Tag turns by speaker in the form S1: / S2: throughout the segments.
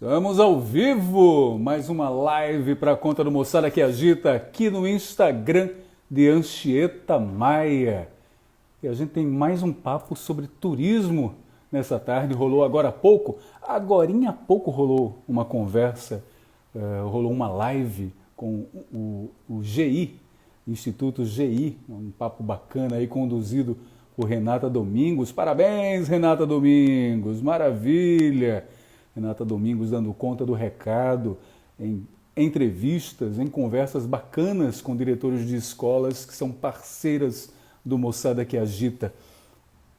S1: Estamos ao vivo, mais uma live para a conta do Moçada que Agita aqui no Instagram de Anchieta Maia. E a gente tem mais um papo sobre turismo nessa tarde, rolou agorinha há pouco rolou uma conversa, rolou uma live com o GI, Instituto GI, um papo bacana aí conduzido por Renata Domingos. Parabéns, Renata Domingos, maravilha! Renata Domingos dando conta do recado, em entrevistas, em conversas bacanas com diretores de escolas que são parceiras do Moçada que Agita.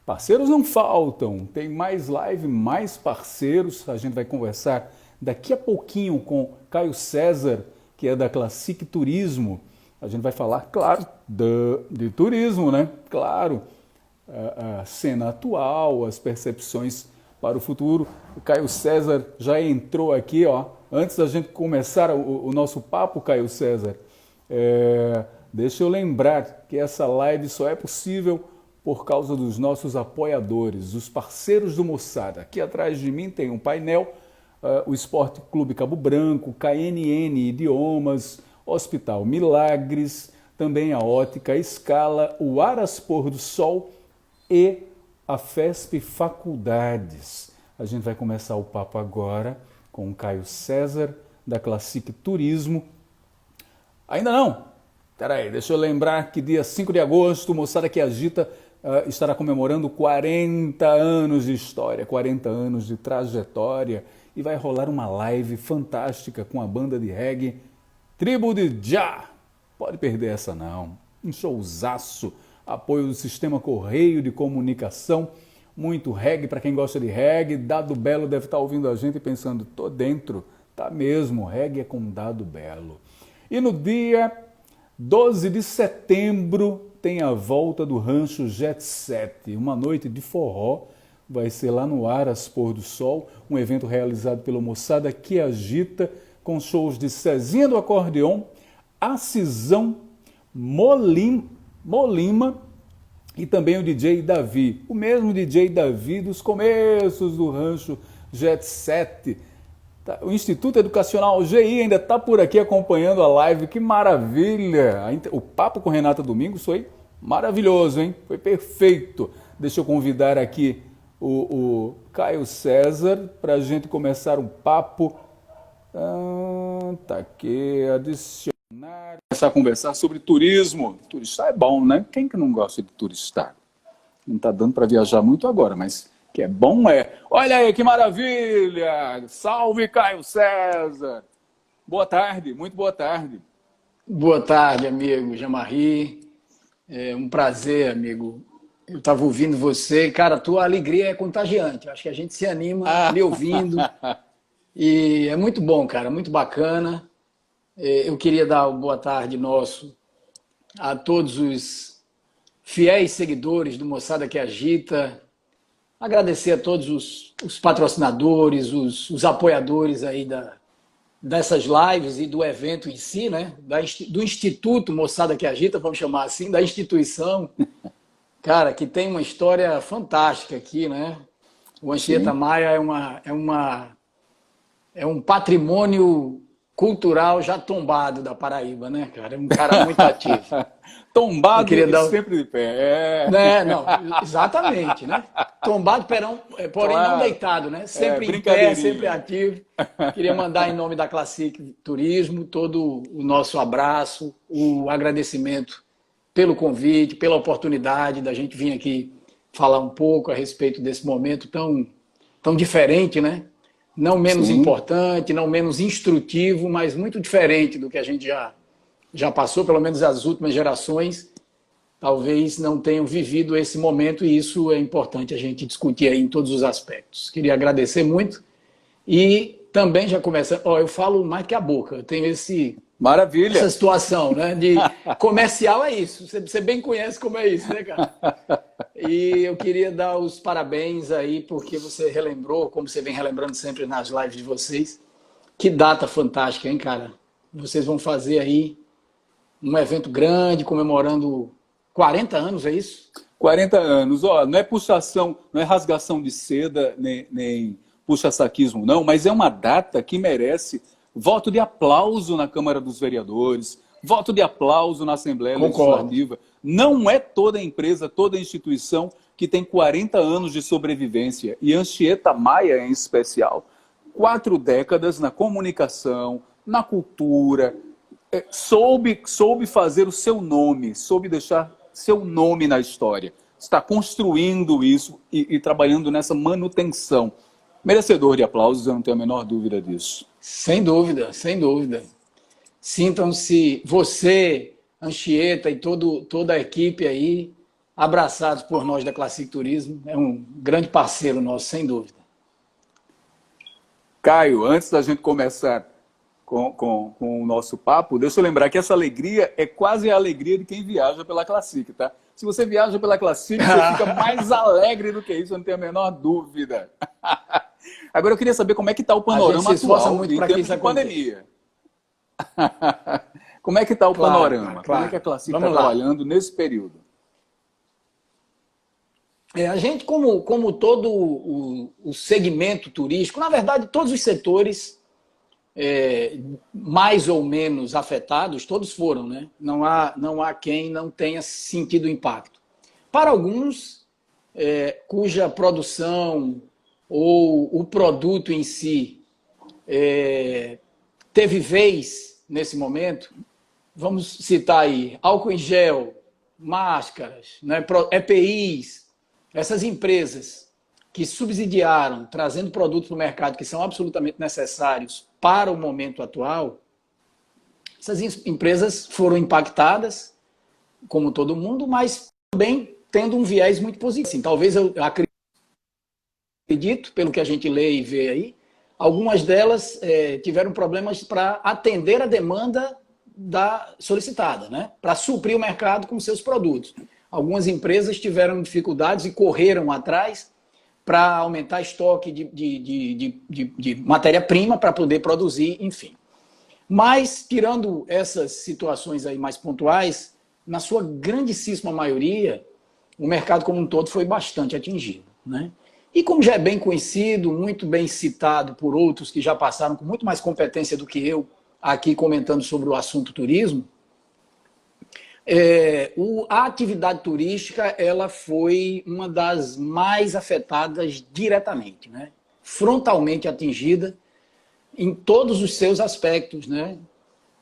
S1: Parceiros não faltam, tem mais live, mais parceiros. A gente vai conversar daqui a pouquinho com Caio César, que é da Classic Turismo. A gente vai falar, claro, de turismo, né? Claro, a cena atual, as percepções para o futuro. O Caio César já entrou aqui, ó. Antes da gente começar o nosso papo, Caio César, deixa eu lembrar que essa live só é possível por causa dos nossos apoiadores, os parceiros do Moçada. Aqui atrás de mim tem um painel, o Esporte Clube Cabo Branco, KNN Idiomas, Hospital Milagres, também a Ótica Escala, o Aras Pôr do Sol e a FESP Faculdades. A gente vai começar o papo agora com o Caio César, da Classic Turismo. Ainda não? Peraí, deixa eu lembrar que dia 5 de agosto, o Moçada que Agita estará comemorando 40 anos de história, 40 anos de trajetória, e vai rolar uma live fantástica com a banda de reggae Tribo de Jah. Pode perder essa não. Um showzaço. Apoio do Sistema Correio de Comunicação, muito reggae para quem gosta de reggae. Dado Belo deve estar ouvindo a gente e pensando, tô dentro, tá mesmo, reggae é com Dado Belo. E no dia 12 de setembro tem a volta do Rancho Jet Set, uma noite de forró, vai ser lá no Aras Pôr do Sol, um evento realizado pelo Moçada que Agita, com shows de Cezinha do Acordeon, Acisão, Molima e também o DJ Davi, o mesmo DJ Davi dos começos do Rancho Jet Set. O Instituto Educacional GI ainda está por aqui acompanhando a live, que maravilha! O papo com Renata Domingos foi maravilhoso, hein? Foi perfeito. Deixa eu convidar aqui o Caio César para a gente começar um papo. Tá aqui, adicionar. Começar a conversar sobre turismo. Turistar é bom, né? Quem que não gosta de turistar? Não está dando para viajar muito agora, mas que é bom é. Olha aí que maravilha! Salve, Caio César! Boa tarde, muito boa tarde.
S2: Boa tarde, amigo Jamarri. É um prazer, amigo. Eu estava ouvindo você. Cara, a tua alegria é contagiante. Acho que a gente se anima lhe ouvindo. E é muito bom, cara, muito bacana. Eu queria dar uma boa tarde nosso a todos os fiéis seguidores do Moçada que Agita. Agradecer a todos os patrocinadores, os apoiadores aí dessas lives e do evento em si, né? Do Instituto Moçada que Agita, vamos chamar assim, da instituição, cara, que tem uma história fantástica aqui, né? O Anchieta Maia é um patrimônio cultural já tombado da Paraíba, né, cara? É um cara muito ativo.
S1: Tombado sempre de pé.
S2: Não, exatamente, né? Tombado, porém claro, não deitado, né? Sempre em pé, sempre ativo. Queria mandar em nome da Classic Turismo todo o nosso abraço, o agradecimento pelo convite, pela oportunidade da gente vir aqui falar um pouco a respeito desse momento tão diferente, né? Não menos importante, não menos instrutivo, mas muito diferente do que a gente já passou, pelo menos as últimas gerações, talvez não tenham vivido esse momento, e isso é importante a gente discutir aí em todos os aspectos. Queria agradecer muito e também já começando, eu falo mais que a boca, eu tenho essa situação, né? De comercial é isso, você bem conhece como é isso, né, cara? E eu queria dar os parabéns aí, porque você relembrou, como você vem relembrando sempre nas lives de vocês, que data fantástica, hein, cara? Vocês vão fazer aí um evento grande, comemorando 40 anos, é isso?
S1: 40 anos, não é puxação, não é rasgação de seda, nem puxa-saquismo, não, mas é uma data que merece voto de aplauso na Câmara dos Vereadores, voto de aplauso na Assembleia Legislativa. Não é toda empresa, toda instituição que tem 40 anos de sobrevivência. E Anchieta Maia, em especial, 4 décadas na comunicação, na cultura, soube fazer o seu nome, soube deixar seu nome na história. Está construindo isso e trabalhando nessa manutenção. Merecedor de aplausos, eu não tenho a menor dúvida disso.
S2: Sem dúvida, sem dúvida. Sintam-se você, Anchieta e toda a equipe aí, abraçados por nós da Classic Turismo. É um grande parceiro nosso, sem dúvida.
S1: Caio, antes da gente começar com o nosso papo, deixa eu lembrar que essa alegria é quase a alegria de quem viaja pela Classic, tá? Se você viaja pela Classic, você fica mais alegre do que isso, eu não tenho a menor dúvida. Agora eu queria saber como é que está o panorama atual
S2: muito
S1: em tempos de pandemia. Como é que está o panorama? Como é que a Classic está trabalhando nesse período?
S2: A gente, como todo o segmento turístico, na verdade, todos os setores mais ou menos afetados, todos foram, né? Não há quem não tenha sentido o impacto. Para alguns, cuja produção ou o produto em si teve vez nesse momento, vamos citar aí álcool em gel, máscaras, né, EPIs, essas empresas que subsidiaram, trazendo produtos para o mercado que são absolutamente necessários para o momento atual, essas empresas foram impactadas, como todo mundo, mas também tendo um viés muito positivo. Assim, talvez eu acredito, pelo que a gente lê e vê aí, algumas delas tiveram problemas para atender a demanda solicitada, né? Para suprir o mercado com seus produtos. Algumas empresas tiveram dificuldades e correram atrás para aumentar estoque de matéria-prima para poder produzir, enfim. Mas, tirando essas situações aí mais pontuais, na sua grandíssima maioria, o mercado como um todo foi bastante atingido, né? E como já é bem conhecido, muito bem citado por outros que já passaram com muito mais competência do que eu aqui comentando sobre o assunto turismo, a atividade turística ela foi uma das mais afetadas diretamente, né? Frontalmente atingida em todos os seus aspectos, né?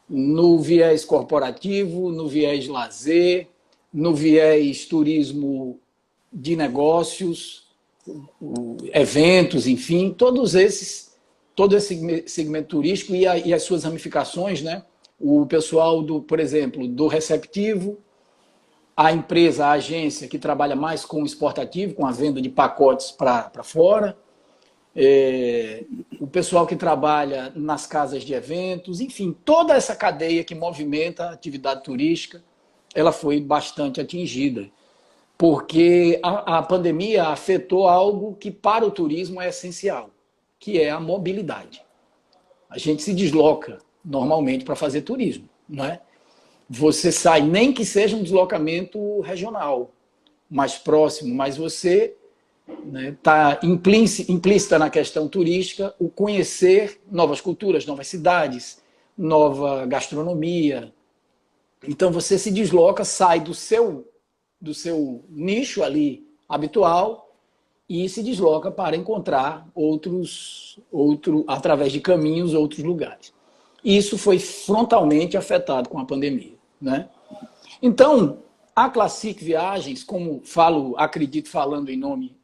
S2: No viés corporativo, no viés lazer, no viés turismo de negócios, eventos, enfim, todo esse segmento turístico e as suas ramificações, né? O pessoal, por exemplo, do receptivo, a empresa, a agência que trabalha mais com o exportativo, com a venda de pacotes para fora, o pessoal que trabalha nas casas de eventos, enfim, toda essa cadeia que movimenta a atividade turística, ela foi bastante atingida, porque a pandemia afetou algo que para o turismo é essencial, que é a mobilidade. A gente se desloca normalmente para fazer turismo, não é? Você sai, nem que seja um deslocamento regional, mais próximo, mas você está implícita na questão turística o conhecer novas culturas, novas cidades, nova gastronomia. Então você se desloca, sai do seu nicho ali habitual e se desloca para encontrar através de caminhos, outros lugares. Isso foi frontalmente afetado com a pandemia, né? Então, a Classic Viagens, como acredito falando em nome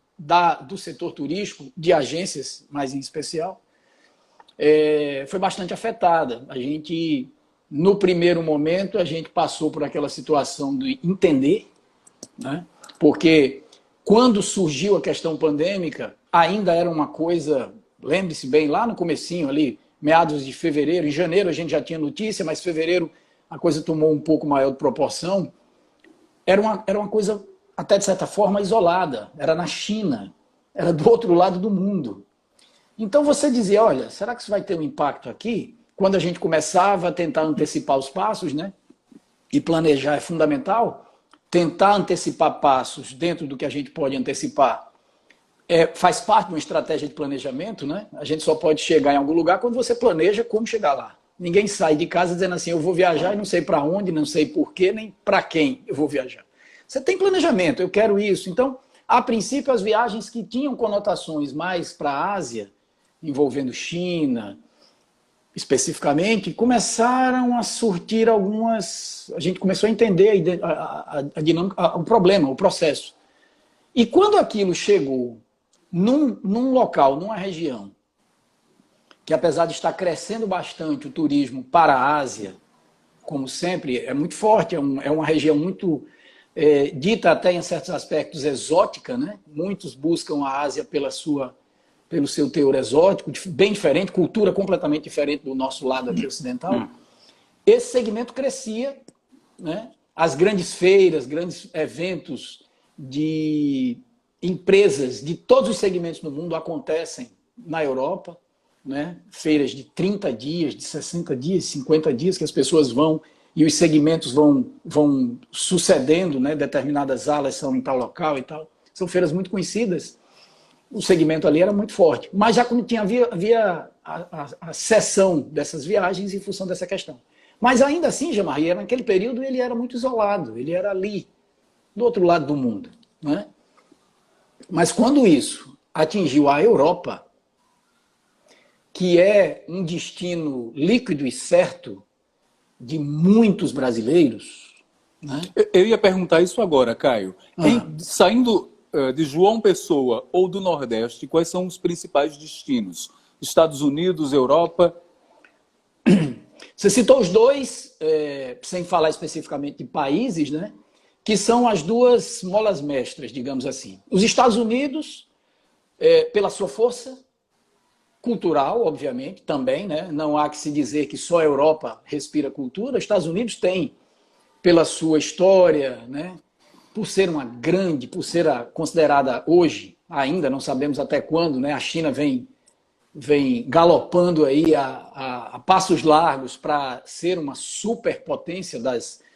S2: do setor turístico, de agências mais em especial, foi bastante afetada. A gente, no primeiro momento, a gente passou por aquela situação de entender, né? Porque quando surgiu a questão pandêmica, ainda era uma coisa, lembre-se bem, lá no comecinho ali, meados de fevereiro, em janeiro a gente já tinha notícia, mas fevereiro a coisa tomou um pouco maior de proporção. Era uma coisa, até de certa forma, isolada. Era na China, era do outro lado do mundo. Então você dizia, olha, será que isso vai ter um impacto aqui? Quando a gente começava a tentar antecipar os passos, né? E planejar é fundamental, tentar antecipar passos dentro do que a gente pode antecipar, faz parte de uma estratégia de planejamento, né? A gente só pode chegar em algum lugar quando você planeja como chegar lá. Ninguém sai de casa dizendo assim, eu vou viajar e não sei para onde, não sei por quê, nem para quem eu vou viajar. Você tem planejamento, eu quero isso. Então, a princípio, as viagens que tinham conotações mais para a Ásia, envolvendo China, especificamente, começaram a surtir algumas... A gente começou a entender a dinâmica, o problema, o processo. E quando aquilo chegou num local, numa região, que apesar de estar crescendo bastante o turismo para a Ásia, como sempre, é muito forte, é uma região muito dita até em certos aspectos exótica, né? Muitos buscam a Ásia pelo seu teor exótico, bem diferente, cultura completamente diferente do nosso lado aqui ocidental. Esse segmento crescia, né? As grandes feiras, grandes eventos de empresas de todos os segmentos do mundo acontecem na Europa, né? Feiras de 30 dias, de 60 dias, 50 dias, que as pessoas vão e os segmentos vão sucedendo, né? Determinadas alas são em tal local e tal. São feiras muito conhecidas. O segmento ali era muito forte. Mas já havia a seção dessas viagens em função dessa questão. Mas ainda assim, Jean-Marie, naquele período ele era muito isolado, ele era ali, do outro lado do mundo, né? Mas quando isso atingiu a Europa, que é um destino líquido e certo de muitos brasileiros, né?
S1: Eu ia perguntar isso agora, Caio. Saindo de João Pessoa ou do Nordeste, quais são os principais destinos? Estados Unidos, Europa?
S2: Você citou os dois, sem falar especificamente de países, né? Que são as duas molas mestras, digamos assim. Os Estados Unidos, pela sua força cultural, obviamente, também, né? Não há que se dizer que só a Europa respira cultura. Os Estados Unidos tem, pela sua história, né? Por ser considerada hoje, ainda não sabemos até quando, né? A China vem galopando aí a passos largos para ser uma superpotência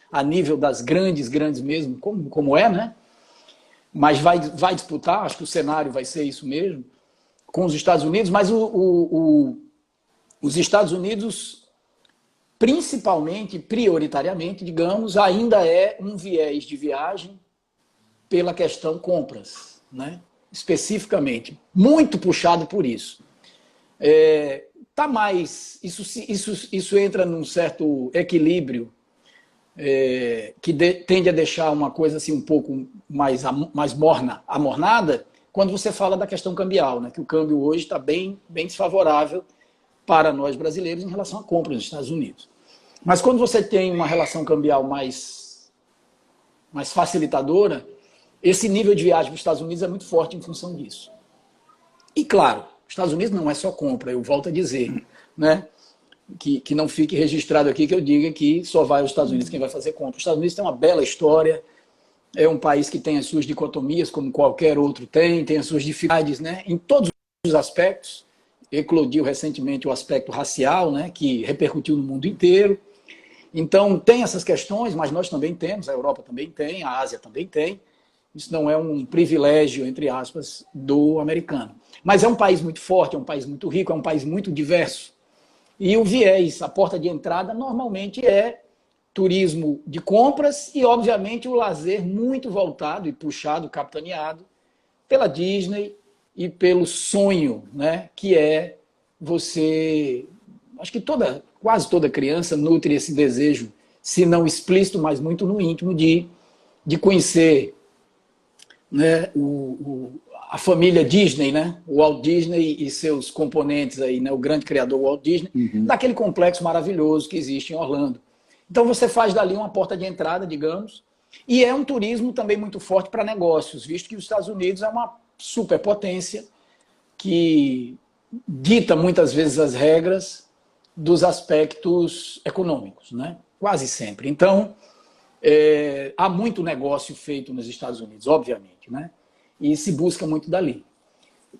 S2: a nível das grandes mesmo, como é, né? Mas vai disputar, acho que o cenário vai ser isso mesmo, com os Estados Unidos, mas os Estados Unidos, principalmente, prioritariamente, digamos, ainda é um viés de viagem pela questão compras, né? Especificamente, muito puxado por isso. Tá mais, isso entra num certo equilíbrio que tende a deixar uma coisa assim um pouco mais morna, amornada, quando você fala da questão cambial, né? Que o câmbio hoje está bem desfavorável para nós brasileiros em relação à compra nos Estados Unidos. Mas quando você tem uma relação cambial mais facilitadora, esse nível de viagem para os Estados Unidos é muito forte em função disso. E claro, os Estados Unidos não é só compra, eu volto a dizer, né? Que não fique registrado aqui que eu diga que só vai aos Estados Unidos quem vai fazer compra. Os Estados Unidos tem uma bela história, é um país que tem as suas dicotomias, como qualquer outro tem as suas dificuldades, né? Em todos os aspectos. Eclodiu recentemente o aspecto racial, né? Que repercutiu no mundo inteiro. Então, tem essas questões, mas nós também temos, a Europa também tem, a Ásia também tem. Isso não é um privilégio, entre aspas, do americano. Mas é um país muito forte, é um país muito rico, é um país muito diverso. E o viés, a porta de entrada, normalmente é turismo de compras e, obviamente, o lazer muito voltado e puxado, capitaneado pela Disney e pelo sonho, né, que é você... Acho que quase toda criança nutre esse desejo, se não explícito, mas muito no íntimo, de conhecer, né, a família Disney, né? O Walt Disney e seus componentes aí, né? O grande criador Walt Disney, daquele complexo maravilhoso que existe em Orlando. Então você faz dali uma porta de entrada, digamos, e é um turismo também muito forte para negócios, visto que os Estados Unidos é uma superpotência que dita muitas vezes as regras dos aspectos econômicos, né? Quase sempre. Então, há muito negócio feito nos Estados Unidos, obviamente, né? E se busca muito dali.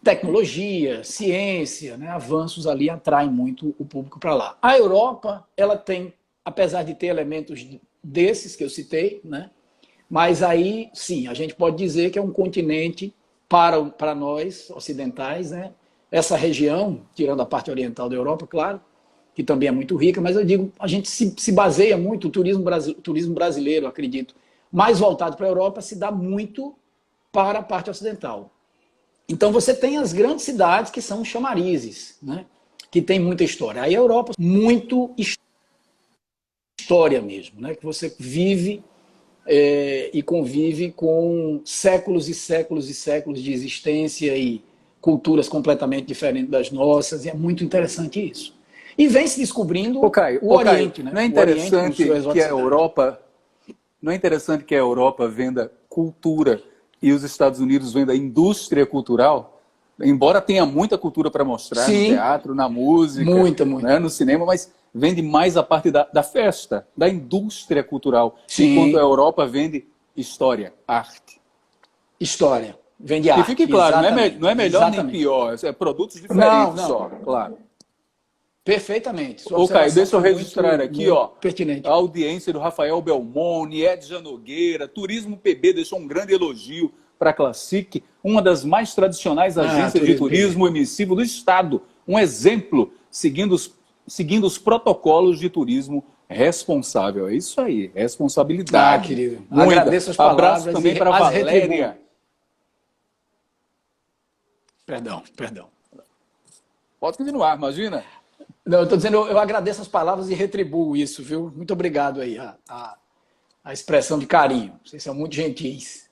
S2: Tecnologia, ciência, né? Avanços ali atraem muito o público para lá. A Europa, ela tem, apesar de ter elementos desses que eu citei, né? Mas aí, sim, a gente pode dizer que é um continente para nós, ocidentais, né? Essa região, tirando a parte oriental da Europa, claro, que também é muito rica, mas eu digo, a gente se baseia muito, o turismo brasileiro, acredito, mais voltado para a Europa, se dá muito para a parte ocidental. Então você tem as grandes cidades que são chamarizes, né? Que tem muita história. Aí a Europa, muito história mesmo, né? Que você vive e convive com séculos e séculos e séculos de existência e culturas completamente diferentes das nossas, e é muito interessante isso. E vem se descobrindo o Oriente, né?
S1: Não é interessante que a Europa, não é interessante que a Europa venda cultura e os Estados Unidos vendam indústria cultural? Embora tenha muita cultura para mostrar, sim, no teatro, na música,
S2: muita.
S1: Né, no cinema, mas vende mais a parte da festa, da indústria cultural.
S2: Sim.
S1: Enquanto a Europa vende história, arte.
S2: História, vende arte.
S1: E fique claro, não é melhor nem pior, é produtos diferentes só, claro.
S2: Perfeitamente.
S1: Ô, Caio, deixa eu registrar aqui, ó,
S2: pertinente.
S1: A audiência do Rafael Belmoni, Edja Nogueira, Turismo PB deixou um grande elogio para a Classic, uma das mais tradicionais agências de turismo emissivo do Estado. Um exemplo, seguindo os protocolos de turismo responsável. É isso aí, responsabilidade.
S2: Querido. Agradeço as palavras.
S1: Abraço também para a Valéria.
S2: Perdão.
S1: Pode continuar, imagina.
S2: Não, eu estou dizendo, eu agradeço as palavras e retribuo isso, viu? Muito obrigado aí, a expressão de carinho. Vocês são muito gentis.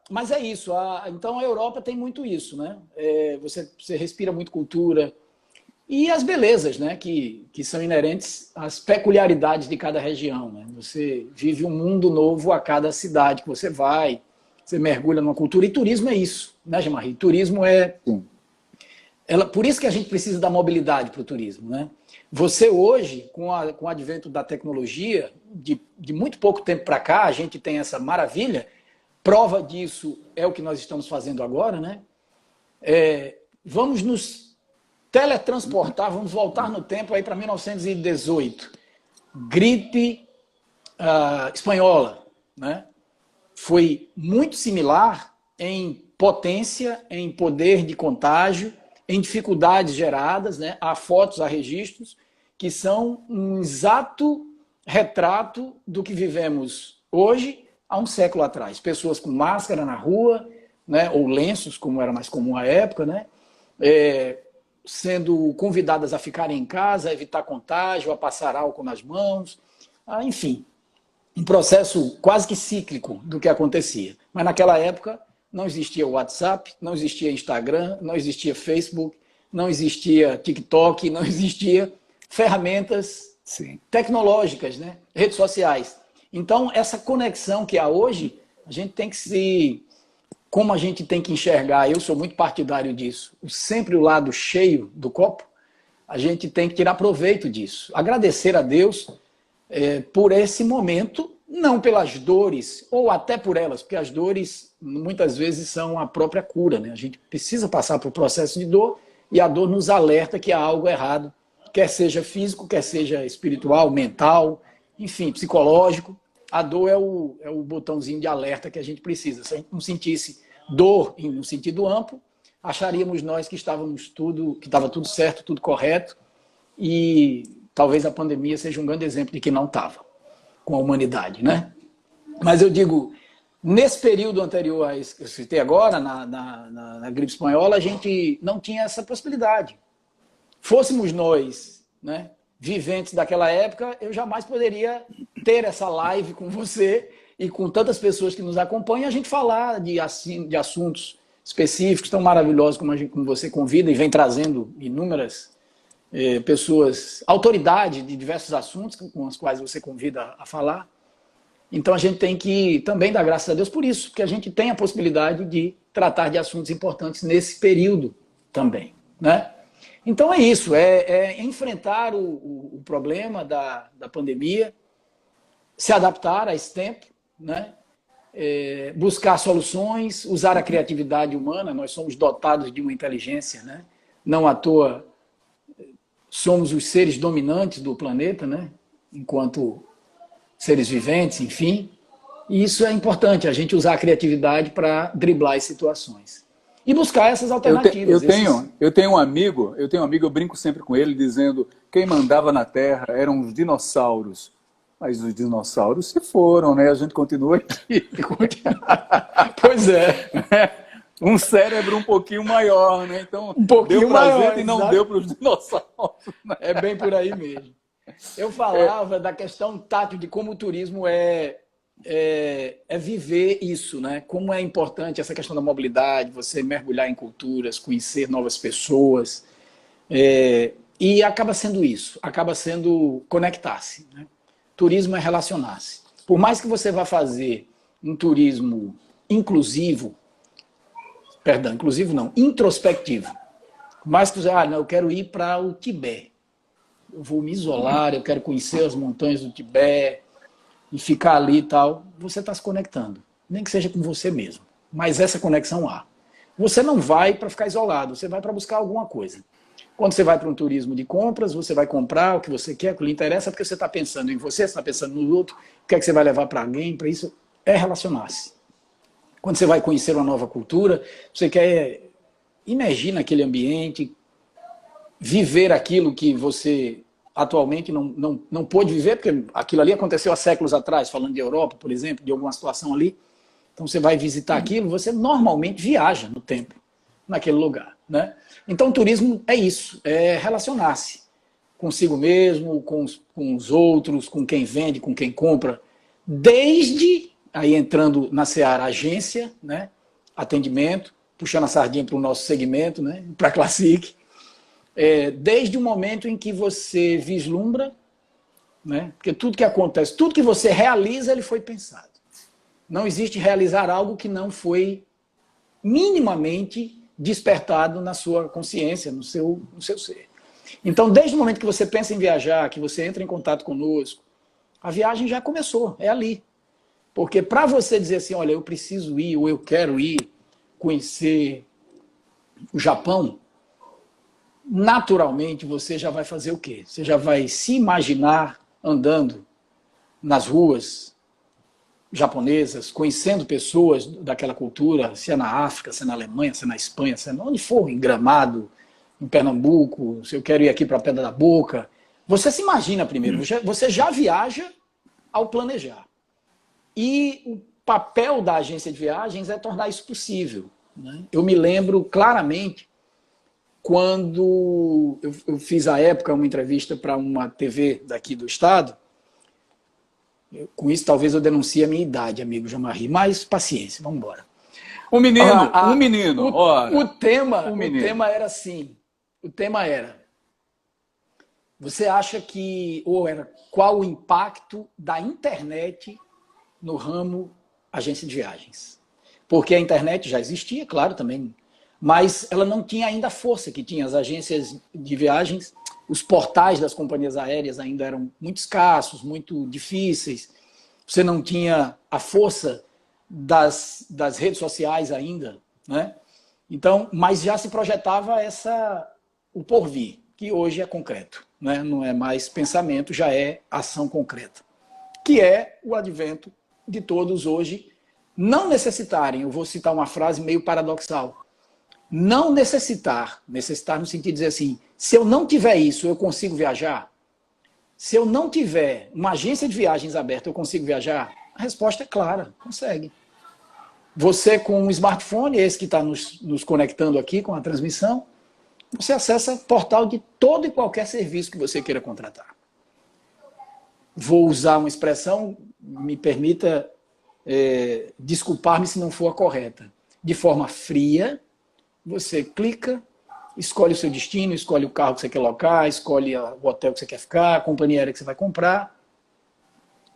S2: Mas é isso. Então a Europa tem muito isso, né? Você respira muito cultura e as belezas, né? Que são inerentes às peculiaridades de cada região, né? Você vive um mundo novo a cada cidade que você vai, você mergulha numa cultura, e turismo é isso, né, Jean-Marie? Turismo por isso que a gente precisa da mobilidade para o turismo, né? Você hoje, com o advento da tecnologia, de muito pouco tempo para cá, a gente tem essa maravilha. Prova disso é o que nós estamos fazendo agora, né? Vamos nos teletransportar, vamos voltar no tempo aí para 1918. Gripe espanhola, né? Foi muito similar em potência, em poder de contágio, em dificuldades geradas, né? Há fotos, há registros, que são um exato retrato do que vivemos hoje, há um século atrás. Pessoas com máscara na rua, né? Ou lenços, como era mais comum à época, né? Sendo convidadas a ficarem em casa, a evitar contágio, a passar álcool nas mãos, enfim, um processo quase que cíclico do que acontecia. Mas naquela época não existia WhatsApp, não existia Instagram, não existia Facebook, não existia TikTok, não existia ferramentas tecnológicas, né? Redes sociais. Então, essa conexão que há hoje, a gente tem que como a gente tem que enxergar, eu sou muito partidário disso, sempre o lado cheio do copo, a gente tem que tirar proveito disso. Agradecer a Deus por esse momento, não pelas dores, ou até por elas, porque as dores muitas vezes são a própria cura, né? A gente precisa passar por um processo de dor, e a dor nos alerta que há algo errado, quer seja físico, quer seja espiritual, mental, enfim, psicológico. A dor é o botãozinho de alerta que a gente precisa. Se a gente não sentisse dor no sentido amplo, acharíamos nós que estava tudo certo, tudo correto, e talvez a pandemia seja um grande exemplo de que não estava com a humanidade, né? Mas eu digo, nesse período anterior a isso que eu citei agora, na gripe espanhola, a gente não tinha essa possibilidade. Fôssemos nós, né, viventes daquela época, eu jamais poderia ter essa live com você e com tantas pessoas que nos acompanham, a gente falar de assuntos específicos, tão maravilhosos como você convida e vem trazendo inúmeras pessoas, autoridade de diversos assuntos com os quais você convida a falar. Então a gente tem que também dar graças a Deus por isso, porque a gente tem a possibilidade de tratar de assuntos importantes nesse período também, né? Então é isso, enfrentar o problema da pandemia, se adaptar a esse tempo, né? Buscar soluções, usar a criatividade humana. Nós somos dotados de uma inteligência, né? Não à toa somos os seres dominantes do planeta, né? Enquanto seres viventes, enfim. E isso é importante, a gente usar a criatividade para driblar as situações. E buscar essas alternativas.
S1: Eu tenho um amigo, eu brinco sempre com ele, dizendo quem mandava na Terra eram os dinossauros. Mas os dinossauros se foram, né? A gente continua aqui.
S2: Pois é.
S1: Um cérebro um pouquinho maior, né? Então,
S2: um pouquinho
S1: deu pra
S2: maior,
S1: gente e não deu para os dinossauros. Né?
S2: É bem por aí mesmo. Eu falava da questão tátil de como o turismo é viver isso, né? Como é importante essa questão da mobilidade, você mergulhar em culturas, conhecer novas pessoas. E acaba sendo isso, acaba sendo conectar-se. Né? Turismo é relacionar-se. Por mais que você vá fazer um turismo inclusivo, inclusivo não, introspectivo. Mas que você, não, eu quero ir para o Tibete. Eu vou me isolar, eu quero conhecer as montanhas do Tibete e ficar ali e tal. Você está se conectando, nem que seja com você mesmo. Mas essa conexão há. Você não vai para ficar isolado, você vai para buscar alguma coisa. Quando você vai para um turismo de compras, você vai comprar o que você quer, o que lhe interessa, porque você está pensando em você está pensando no outro, o que é que você vai levar para alguém, para isso é relacionar-se. Quando você vai conhecer uma nova cultura, você quer imergir naquele ambiente, viver aquilo que você atualmente não pôde viver, porque aquilo ali aconteceu há séculos atrás, falando de Europa, por exemplo, de alguma situação ali. Então você vai visitar aquilo, você normalmente viaja no tempo, naquele lugar. Né? Então o turismo é isso, é relacionar-se consigo mesmo, com os outros, com quem vende, com quem compra, desde, aí entrando na seara agência, né? Atendimento, puxando a sardinha para o nosso segmento, né? Para a Classic, desde o momento em que você vislumbra, né? Porque tudo que acontece, tudo que você realiza, ele foi pensado. Não existe realizar algo que não foi minimamente despertado na sua consciência, no seu ser. Então, desde o momento que você pensa em viajar, que você entra em contato conosco, a viagem já começou, é ali. Porque para você dizer assim, olha, eu preciso ir, ou eu quero ir conhecer o Japão, naturalmente você já vai fazer o quê? Você já vai se imaginar andando nas ruas japonesas, conhecendo pessoas daquela cultura, se é na África, se é na Alemanha, se é na Espanha, se é onde for, em Gramado, em Pernambuco, se eu quero ir aqui para a Pedra da Boca. Você se imagina primeiro, você já viaja ao planejar. E o papel da agência de viagens é tornar isso possível. Né? Eu me lembro claramente quando eu fiz à época uma entrevista para uma TV daqui do estado. Com isso talvez eu denuncie a minha idade, amigo Jamari, mas paciência, vamos embora.
S1: Um menino.
S2: O tema era assim, você acha que, qual o impacto da internet no ramo agência de viagens? Porque a internet já existia, claro, também, mas ela não tinha ainda a força que tinha. As agências de viagens, os portais das companhias aéreas ainda eram muito escassos, muito difíceis. Você não tinha a força das redes sociais ainda, né? Então, mas já se projetava o porvir, que hoje é concreto, né? Não é mais pensamento, já é ação concreta, que é o advento de todos hoje não necessitarem. Eu vou citar uma frase meio paradoxal. Não necessitar no sentido de dizer assim, se eu não tiver isso, eu consigo viajar? Se eu não tiver uma agência de viagens aberta, eu consigo viajar? A resposta é clara, consegue. Você com um smartphone, esse que está nos conectando aqui com a transmissão, você acessa o portal de todo e qualquer serviço que você queira contratar. Vou usar uma expressão, me permita desculpar-me se não for a correta. De forma fria, você clica, escolhe o seu destino, escolhe o carro que você quer alocar, escolhe o hotel que você quer ficar, a companhia aérea que você vai comprar,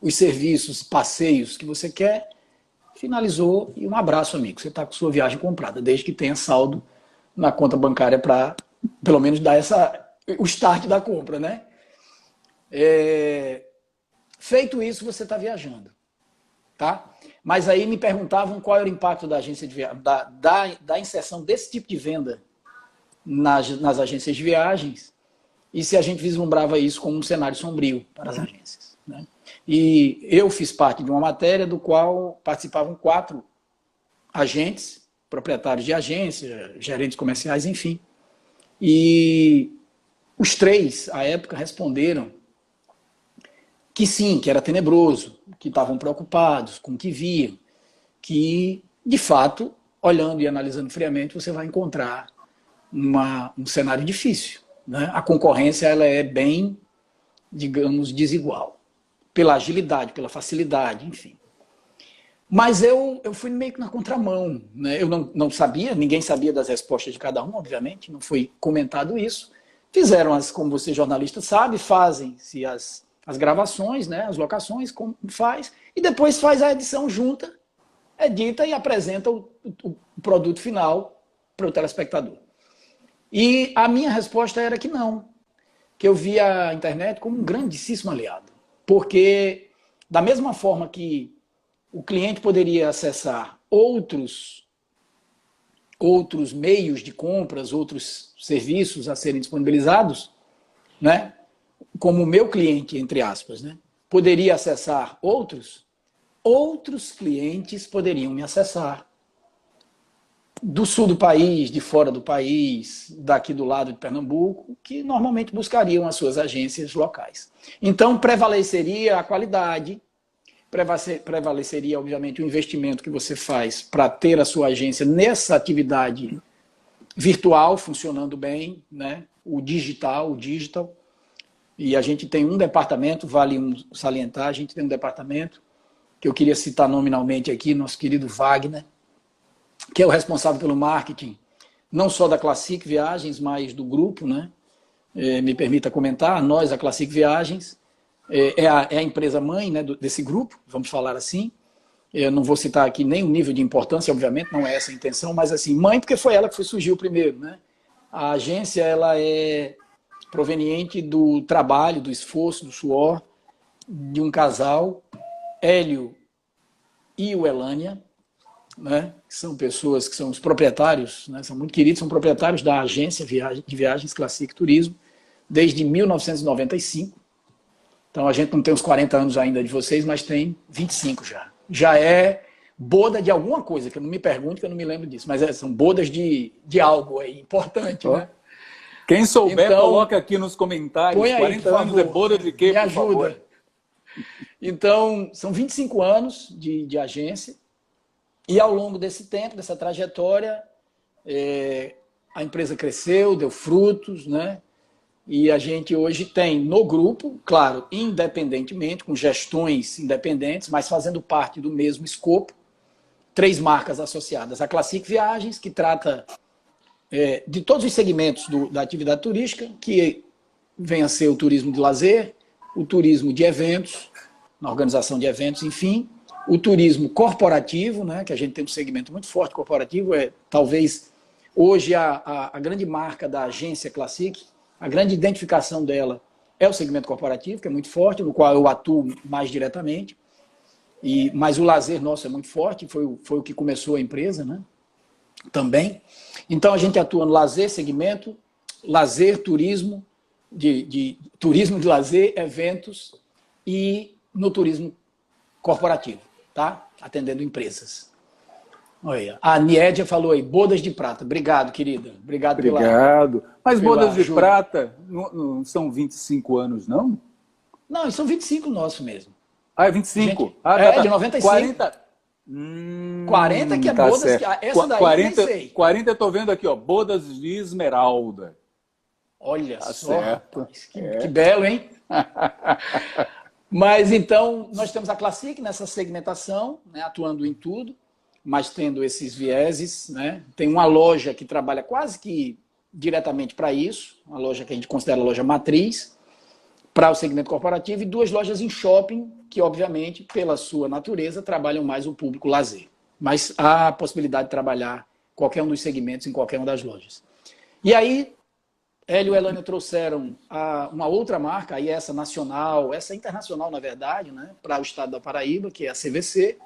S2: os serviços, passeios que você quer, finalizou e um abraço, amigo. Você está com sua viagem comprada, desde que tenha saldo na conta bancária para, pelo menos, dar o start da compra, né? Feito isso, você está viajando, tá? Mas aí me perguntavam qual era o impacto da agência de viagem, da inserção desse tipo de venda nas agências de viagens e se a gente vislumbrava isso como um cenário sombrio para as agências. né? E eu fiz parte de uma matéria do qual participavam 4 agentes, proprietários de agência, gerentes comerciais, enfim. E os 3, à época, responderam que sim, que era tenebroso, que estavam preocupados com o que viam, que, de fato, olhando e analisando friamente, você vai encontrar um cenário difícil, né? A concorrência ela é bem, digamos, desigual, pela agilidade, pela facilidade, enfim. Mas eu fui meio que na contramão, né? Eu não sabia, ninguém sabia das respostas de cada um, obviamente, não foi comentado isso. Fizeram, como você jornalista sabe, fazem-se as gravações, né? As locações, como faz, e depois faz a edição junta, edita e apresenta o produto final para o telespectador. E a minha resposta era que não, que eu via a internet como um grandíssimo aliado. Porque, da mesma forma que o cliente poderia acessar outros meios de compras, outros serviços a serem disponibilizados, né? Como o meu cliente, entre aspas, né? Poderia acessar outros clientes poderiam me acessar. Do sul do país, de fora do país, daqui do lado de Pernambuco, que normalmente buscariam as suas agências locais. Então, prevaleceria a qualidade, prevaleceria, obviamente, o investimento que você faz para ter a sua agência nessa atividade virtual funcionando bem, né? O digital. E a gente tem um departamento, vale salientar, a gente tem um departamento que eu queria citar nominalmente aqui, nosso querido Wagner, que é o responsável pelo marketing, não só da Classic Viagens, mas do grupo, né? Me permita comentar, nós, a Classic Viagens, é a empresa mãe, né, desse grupo, vamos falar assim. Eu não vou citar aqui nem o nível de importância, obviamente, não é essa a intenção, mas assim, mãe, porque foi ela que surgiu primeiro, né? A agência, ela é proveniente do trabalho, do esforço, do suor de um casal, Hélio e o Elânia, né? Que são pessoas que são os proprietários, né? São muito queridos, são proprietários da agência de viagens Classic Turismo desde 1995. Então a gente não tem os 40 anos ainda de vocês, mas tem 25 já. Já é boda de alguma coisa, que eu não me pergunto, que eu não me lembro disso, mas são bodas de algo aí importante, né?
S1: Quem souber, então, coloca aqui nos comentários.
S2: Põe aí,
S1: 40 anos é boda de quê,
S2: me ajuda. Favor? Então, são 25 anos de agência. E ao longo desse tempo, dessa trajetória, a empresa cresceu, deu frutos, né? E a gente hoje tem no grupo, claro, independentemente, com gestões independentes, mas fazendo parte do mesmo escopo, 3 marcas associadas. A Classic Viagens, que trata de todos os segmentos da atividade turística, que vem a ser o turismo de lazer, o turismo de eventos, na organização de eventos, enfim, o turismo corporativo, né, que a gente tem um segmento muito forte corporativo, talvez hoje a grande marca da agência Classic, a grande identificação dela é o segmento corporativo, que é muito forte, no qual eu atuo mais diretamente, mas o lazer nosso é muito forte, foi o que começou a empresa, né, também. Então a gente atua no lazer, segmento, lazer, turismo, turismo de lazer, eventos e no turismo corporativo, tá? Atendendo empresas. Olha, a Niédia falou aí, bodas de prata. Obrigado, querida. Obrigado.
S1: Mas bodas de prata não são 25 anos, não?
S2: Não, são 25 nossos mesmo.
S1: Ah, é 25?
S2: Gente, tá. De 95. 40 que é
S1: tá
S2: bodas.
S1: Certo.
S2: Essa daí
S1: 40,
S2: eu nem sei.
S1: 40 eu tô vendo aqui, ó, bodas de esmeralda.
S2: Olha
S1: tá
S2: só,
S1: certo.
S2: Rapaz, que belo, hein? Mas então, nós temos a Classic nessa segmentação, né, atuando em tudo, mas tendo esses vieses, né? Tem uma loja que trabalha quase que diretamente para isso, uma loja que a gente considera a loja matriz, para o segmento corporativo, e 2 lojas em shopping, que obviamente, pela sua natureza, trabalham mais o público lazer. Mas há a possibilidade de trabalhar qualquer um dos segmentos em qualquer uma das lojas. E aí, Hélio e Elânia trouxeram uma outra marca, aí essa nacional, essa internacional, na verdade, né, para o estado da Paraíba, que é a CVC.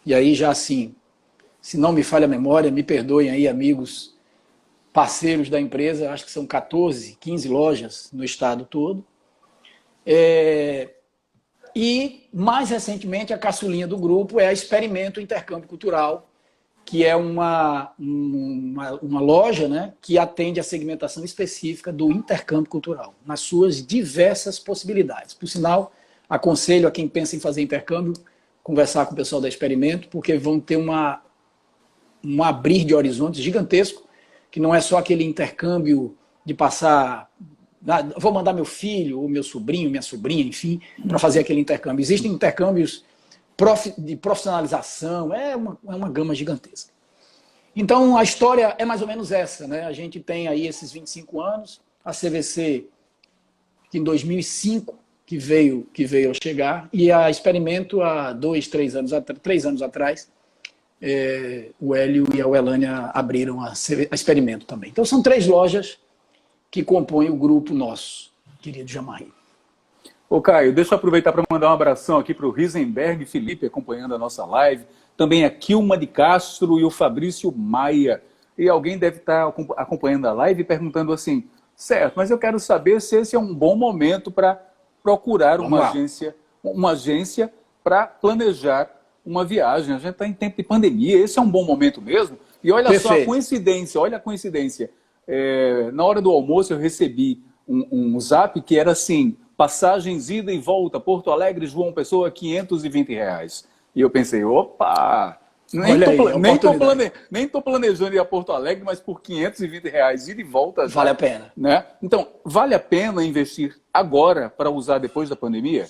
S2: E aí já assim, se não me falha a memória, me perdoem aí, amigos, parceiros da empresa, acho que são 14, 15 lojas no estado todo. E, mais recentemente, a caçulinha do grupo é a Experimento Intercâmbio Cultural, que é uma loja, né, que atende a segmentação específica do intercâmbio cultural, nas suas diversas possibilidades. Por sinal, aconselho a quem pensa em fazer intercâmbio, conversar com o pessoal da Experimento, porque vão ter um abrir de horizontes gigantesco, que não é só aquele intercâmbio de passar... vou mandar meu filho, ou meu sobrinho, minha sobrinha, enfim, para fazer aquele intercâmbio. Existem intercâmbios de profissionalização, é uma gama gigantesca. Então, a história é mais ou menos essa, né? A gente tem aí esses 25 anos, a CVC, que em 2005, que veio a chegar, e a Experimento, há 3 anos atrás, o Hélio e a Uelânia abriram a Experimento também. Então, são 3 lojas que compõem o grupo nosso, querido Jamarri.
S1: Ô Caio, deixa eu aproveitar para mandar um abração aqui para o Risenberg Felipe, acompanhando a nossa live, também a Kilma de Castro e o Fabrício Maia. E alguém deve estar acompanhando a live e perguntando assim, certo, mas eu quero saber se esse é um bom momento para procurar uma agência para planejar uma viagem. A gente está em tempo de pandemia, esse é um bom momento mesmo? E olha Perfeito. Só a coincidência, olha a coincidência. Na hora do almoço eu recebi um zap que era assim, passagens ida e volta, Porto Alegre, João Pessoa, R$520. E eu pensei, opa, nem tô planejando ir a Porto Alegre, mas por R$520 ide e volta.
S2: Vale a pena.
S1: Né? Então, vale a pena investir agora para usar depois da pandemia?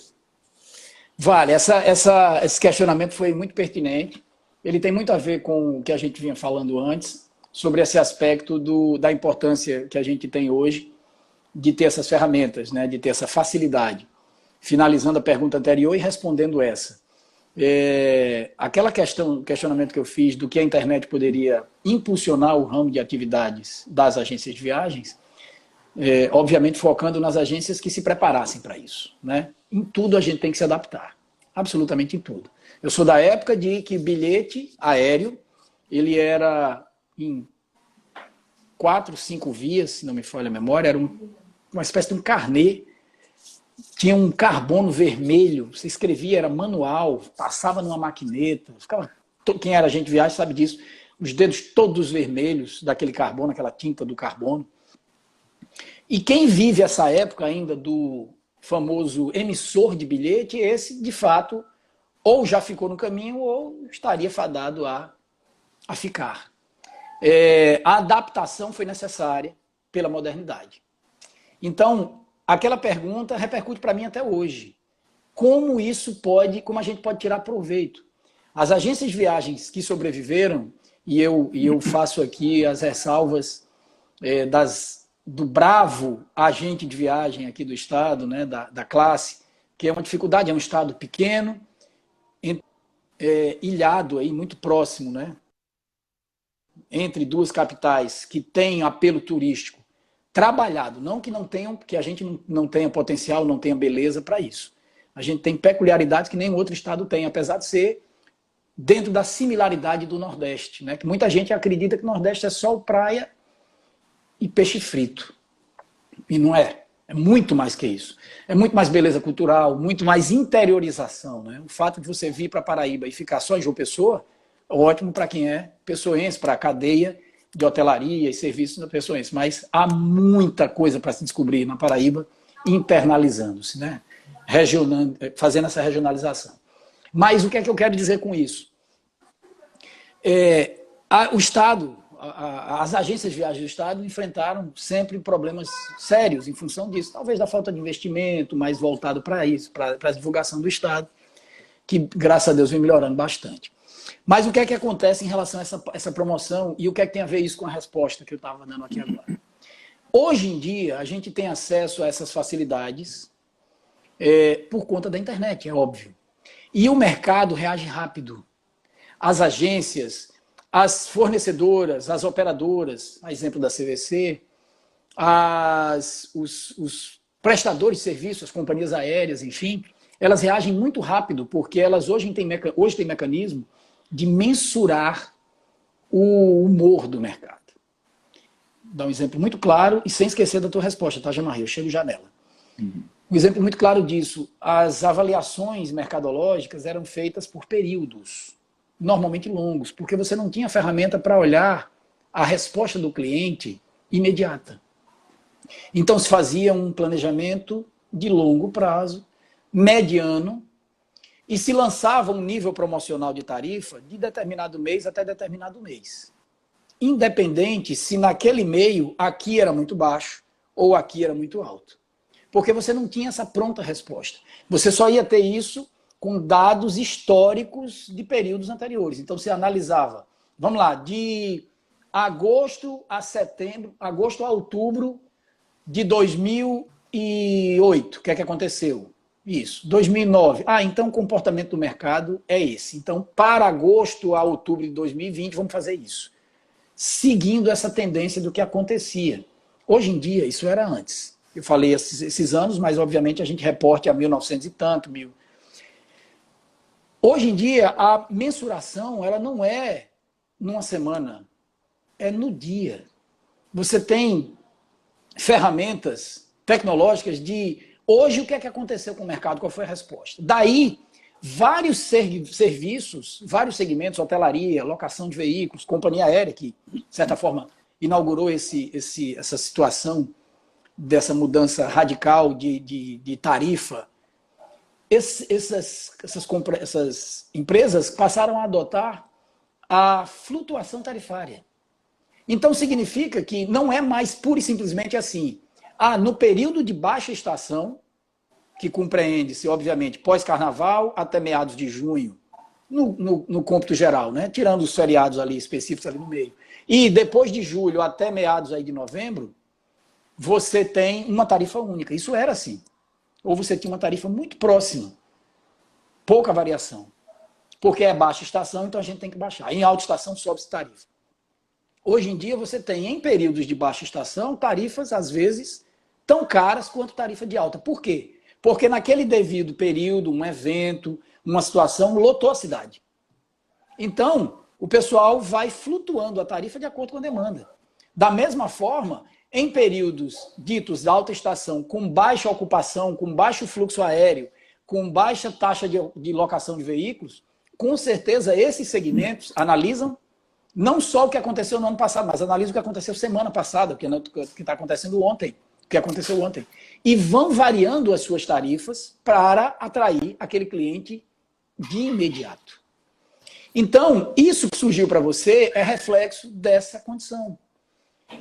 S2: Vale, esse questionamento foi muito pertinente. Ele tem muito a ver com o que a gente vinha falando antes, sobre esse aspecto da importância que a gente tem hoje de ter essas ferramentas, né, de ter essa facilidade. Finalizando a pergunta anterior e respondendo essa. Questionamento que eu fiz do que a internet poderia impulsionar o ramo de atividades das agências de viagens, obviamente focando nas agências que se preparassem para isso. Né? Em tudo a gente tem que se adaptar, absolutamente em tudo. Eu sou da época de que bilhete aéreo, ele era em 4, 5 vias, se não me falha a memória, era uma espécie de um carnê, tinha um carbono vermelho, você escrevia, era manual, passava numa maquineta, quem era agente de viagem sabe disso, os dedos todos vermelhos daquele carbono, aquela tinta do carbono. E quem vive essa época ainda do famoso emissor de bilhete, esse, de fato, ou já ficou no caminho ou estaria fadado a ficar. A adaptação foi necessária pela modernidade. Então, aquela pergunta repercute para mim até hoje. Como a gente pode tirar proveito? As agências de viagens que sobreviveram, e eu faço aqui as ressalvas do bravo agente de viagem aqui do estado, né, da classe, que é uma dificuldade, é um estado pequeno, ilhado, aí, muito próximo, né, entre 2 capitais que têm apelo turístico trabalhado, não que não tenham, que a gente não tenha potencial, não tenha beleza para isso. A gente tem peculiaridades que nenhum outro estado tem, apesar de ser dentro da similaridade do Nordeste, né? Que muita gente acredita que o Nordeste é só praia e peixe frito. E não é. É muito mais que isso. É muito mais beleza cultural, muito mais interiorização, né? O fato de você vir para Paraíba e ficar só em João Pessoa, ótimo para quem é pessoense, para a cadeia de hotelaria e serviços da pessoense. Mas há muita coisa para se descobrir na Paraíba, internalizando-se, né? Fazendo essa regionalização. Mas o que é que eu quero dizer com isso? O Estado, as agências de viagem do Estado enfrentaram sempre problemas sérios em função disso. Talvez da falta de investimento, mais voltado para isso, para a divulgação do Estado, que, graças a Deus, vem melhorando bastante. Mas o que é que acontece em relação a essa promoção e o que é que tem a ver isso com a resposta que eu estava dando aqui agora? Hoje em dia, a gente tem acesso a essas facilidades por conta da internet, é óbvio. E o mercado reage rápido. As agências, as fornecedoras, as operadoras, a exemplo da CVC, os prestadores de serviços, as companhias aéreas, enfim, elas reagem muito rápido, porque elas hoje têm mecanismo de mensurar o humor do mercado. Vou dar um exemplo muito claro e sem esquecer da tua resposta, tá, Jamarri? Eu chego já nela. Um exemplo muito claro disso, as avaliações mercadológicas eram feitas por períodos, normalmente longos, porque você não tinha ferramenta para olhar a resposta do cliente imediata. Então se fazia um planejamento de longo prazo, mediano, e se lançava um nível promocional de tarifa de determinado mês até determinado mês. Independente se naquele meio aqui era muito baixo ou aqui era muito alto. Porque você não tinha essa pronta resposta. Você só ia ter isso com dados históricos de períodos anteriores. Então você analisava, vamos lá, de agosto a setembro, agosto a outubro de 2008. O que é que aconteceu? Isso, 2009. Então o comportamento do mercado é esse. Então, para agosto a outubro de 2020, vamos fazer isso. Seguindo essa tendência do que acontecia. Hoje em dia, isso era antes. Eu falei esses anos, mas obviamente a gente reporte a 1900 e tanto, mil. Hoje em dia, a mensuração ela não é numa semana, é no dia. Você tem ferramentas tecnológicas de hoje o que é que aconteceu com o mercado, qual foi a resposta. Daí, vários serviços, vários segmentos, hotelaria, locação de veículos, companhia aérea, que, de certa forma, inaugurou essa situação dessa mudança radical de tarifa, essas empresas passaram a adotar a flutuação tarifária. Então significa que não é mais pura e simplesmente assim. No período de baixa estação, que compreende-se, obviamente, pós-carnaval até meados de junho, no cômputo geral, né? Tirando os feriados ali específicos ali no meio. E depois de julho até meados aí de novembro, você tem uma tarifa única. Isso era assim. Ou você tinha uma tarifa muito próxima. Pouca variação. Porque é baixa estação, então a gente tem que baixar. Em alta estação, sobe-se tarifa. Hoje em dia, você tem, em períodos de baixa estação, tarifas, às vezes, tão caras quanto tarifa de alta. Por quê? Porque naquele devido período, um evento, uma situação, lotou a cidade. Então, o pessoal vai flutuando a tarifa de acordo com a demanda. Da mesma forma, em períodos ditos de alta estação, com baixa ocupação, com baixo fluxo aéreo, com baixa taxa de locação de veículos, com certeza esses segmentos analisam não só o que aconteceu no ano passado, mas analisam o que aconteceu semana passada, o que está acontecendo ontem, o que aconteceu ontem. E vão variando as suas tarifas para atrair aquele cliente de imediato. Então, isso que surgiu para você é reflexo dessa condição.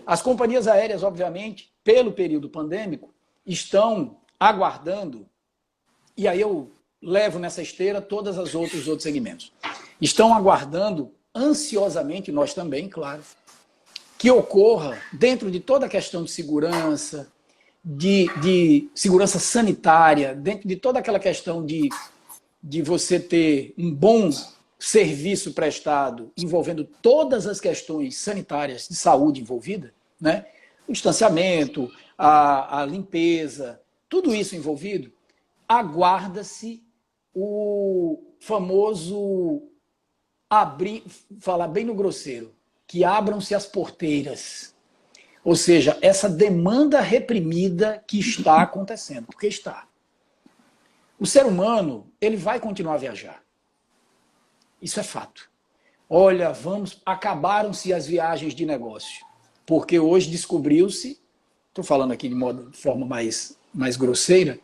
S2: As companhias aéreas, obviamente, pelo período pandêmico, estão aguardando, e aí eu levo nessa esteira todos os outros segmentos, estão aguardando ansiosamente, nós também, claro, que ocorra dentro de toda a questão de segurança, de segurança sanitária, dentro de toda aquela questão de você ter um bom serviço prestado, envolvendo todas as questões sanitárias de saúde envolvida, né? O distanciamento, a limpeza, tudo isso envolvido, aguarda-se o famoso falar bem no grosseiro, que abram-se as porteiras. Ou seja, essa demanda reprimida que está acontecendo, porque está. O ser humano, ele vai continuar a viajar. Isso é fato. Olha, acabaram-se as viagens de negócio, porque hoje descobriu-se, estou falando aqui de forma mais grosseira,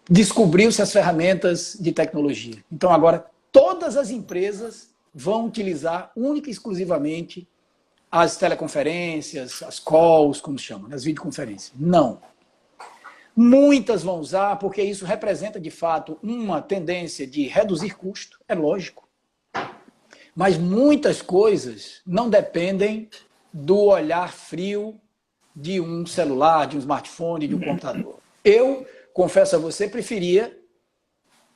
S2: descobriu-se as ferramentas de tecnologia. Então agora todas as empresas vão utilizar única e exclusivamente as teleconferências, as calls, como se chama, as videoconferências. Não. Muitas vão usar porque isso representa, de fato, uma tendência de reduzir custo, é lógico. Mas muitas coisas não dependem do olhar frio de um celular, de um smartphone, de um computador. Eu, confesso a você, preferia,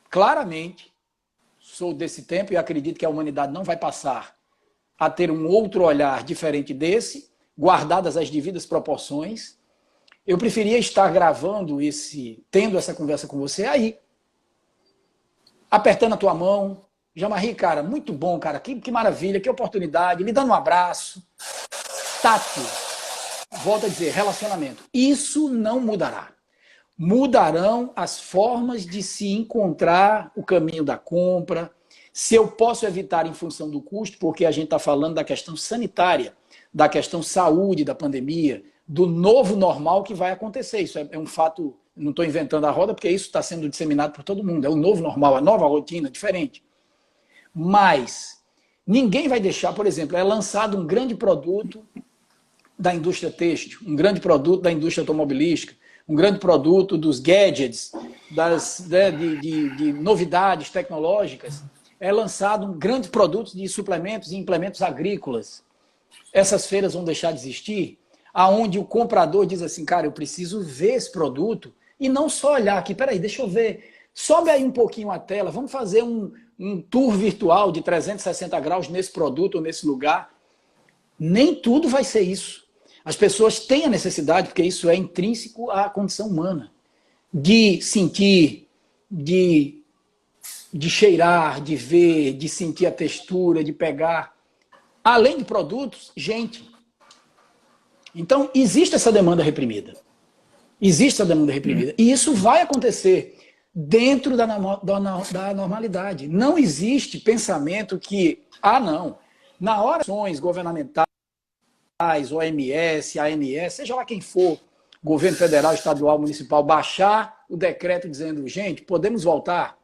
S2: claramente, sou desse tempo e acredito que a humanidade não vai passar a ter um outro olhar diferente desse, guardadas as devidas proporções. Eu preferia estar gravando tendo essa conversa com você aí, apertando a tua mão. Jamarri, cara, muito bom, cara, que maravilha, que oportunidade, lhe dando um abraço. Tato, volto a dizer, relacionamento. Isso não mudará. mudarão as formas de se encontrar o caminho da compra, se eu posso evitar em função do custo, porque a gente está falando da questão sanitária, da questão saúde, da pandemia, do novo normal que vai acontecer. Isso é um fato, não estou inventando a roda, porque isso está sendo disseminado por todo mundo. É o novo normal, a nova rotina, diferente. Mas ninguém vai deixar, por exemplo, é lançado um grande produto da indústria têxtil, um grande produto da indústria automobilística, um grande produto dos gadgets, de novidades tecnológicas, é lançado um grande produto de suplementos e implementos agrícolas. Essas feiras vão deixar de existir, aonde o comprador diz assim, cara, eu preciso ver esse produto e não só olhar aqui, peraí, deixa eu ver, sobe aí um pouquinho a tela, vamos fazer um tour virtual de 360 graus nesse produto ou nesse lugar. Nem tudo vai ser isso. As pessoas têm a necessidade, porque isso é intrínseco à condição humana, de sentir, de cheirar, de ver, de sentir a textura, de pegar. Além de produtos, gente. Então, existe essa demanda reprimida. Existe essa demanda reprimida. E isso vai acontecer dentro da normalidade. Não existe pensamento que, não, na hora de ações governamentais, OMS, ANS, seja lá quem for, governo federal, estadual, municipal, baixar o decreto dizendo, gente, podemos voltar.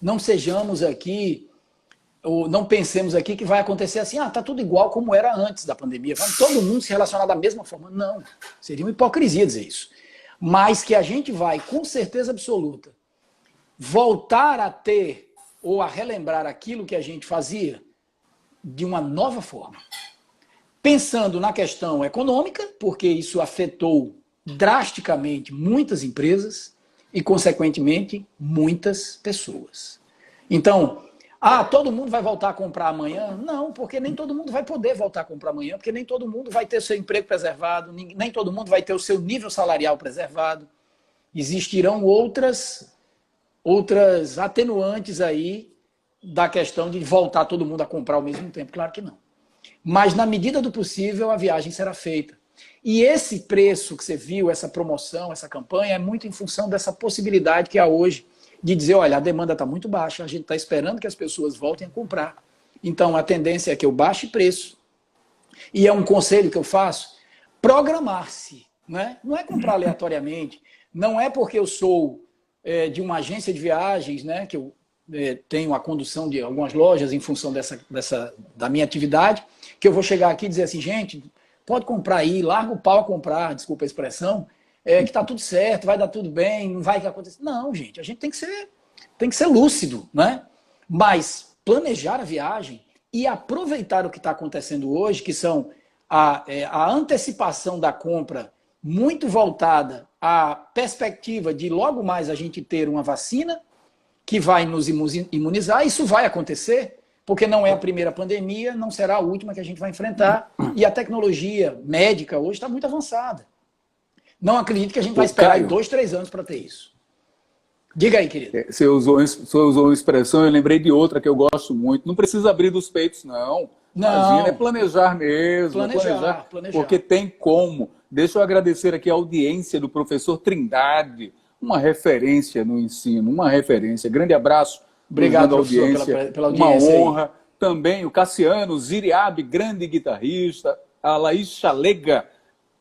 S2: Não sejamos aqui, ou não pensemos aqui que vai acontecer assim, tá tudo igual como era antes da pandemia, vamos todo mundo se relacionar da mesma forma. Não, seria uma hipocrisia dizer isso. Mas que a gente vai, com certeza absoluta, voltar a ter ou a relembrar aquilo que a gente fazia de uma nova forma. Pensando na questão econômica, porque isso afetou drasticamente muitas empresas e, consequentemente, muitas pessoas. Então, todo mundo vai voltar a comprar amanhã? Não, porque nem todo mundo vai poder voltar a comprar amanhã, porque nem todo mundo vai ter seu emprego preservado, nem todo mundo vai ter o seu nível salarial preservado. Existirão outras atenuantes aí da questão de voltar todo mundo a comprar ao mesmo tempo. Claro que não. Mas, na medida do possível, a viagem será feita. E esse preço que você viu, essa promoção, essa campanha, é muito em função dessa possibilidade que há hoje de dizer, olha, a demanda está muito baixa, a gente está esperando que as pessoas voltem a comprar. Então, a tendência é que eu baixe preço. E é um conselho que eu faço, programar-se. Né? Não é comprar aleatoriamente. Não é porque eu sou de uma agência de viagens, né, que eu tenho a condução de algumas lojas em função da minha atividade, que eu vou chegar aqui e dizer assim, gente, pode comprar aí, larga o pau a comprar, desculpa a expressão, que está tudo certo, vai dar tudo bem, não vai acontecer. Não, gente, a gente tem que ser lúcido, né? Mas planejar a viagem e aproveitar o que está acontecendo hoje, que são a antecipação da compra muito voltada à perspectiva de logo mais a gente ter uma vacina que vai nos imunizar. Isso vai acontecer, porque não é a primeira pandemia, não será a última que a gente vai enfrentar, e a tecnologia médica hoje está muito avançada. Não acredito que a gente vai esperar 2, 3 anos para ter isso. Diga aí, querido.
S1: Você usou uma expressão, eu lembrei de outra que eu gosto muito. Não precisa abrir dos peitos, não. Imagina, é planejar mesmo. Planejar. Porque tem como. Deixa eu agradecer aqui a audiência do professor Trindade, uma referência no ensino, uma referência. Grande abraço.
S2: Obrigado,
S1: audiência.
S2: Pela audiência.
S1: Uma honra. Aí. Também o Cassiano Ziriabe, grande guitarrista. A Laís Chalega,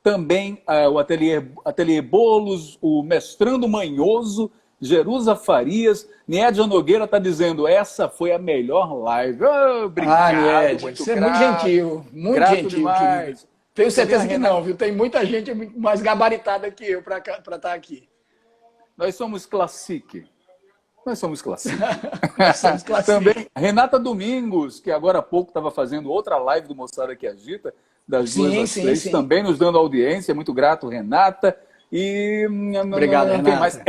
S1: também o Ateliê Bolos, o Mestrando Manhoso, Jerusa Farias. Niédia Nogueira está dizendo, essa foi a melhor live. Obrigado,
S2: Niédia, você é muito gentil. Muito
S1: grato
S2: gentil,
S1: demais.
S2: Querido. Tenho certeza que não, viu? Tem muita gente mais gabaritada que eu para estar aqui.
S1: Nós somos classique. Nós somos classique.
S2: Nós somos classique.
S1: Também Renata Domingos, que agora há pouco estava fazendo outra live do Moçada que Agita, das 2 às 3, também nos dando audiência. Muito grato, Renata. E
S2: obrigado, Renata.
S1: Quem mais?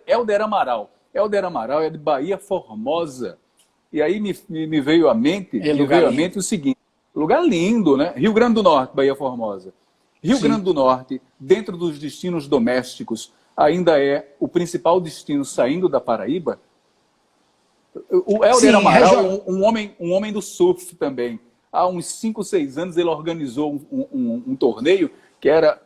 S1: Helder Amaral. Helder Amaral é de Bahia Formosa. E aí me veio à mente, o seguinte. Lugar lindo, né? Rio Grande do Norte, Bahia Formosa. Rio Grande do Norte, dentro dos destinos domésticos, ainda é o principal destino saindo da Paraíba. O Helder Amaral é um homem do surf também. Há uns 5, 6 anos ele organizou um torneio que era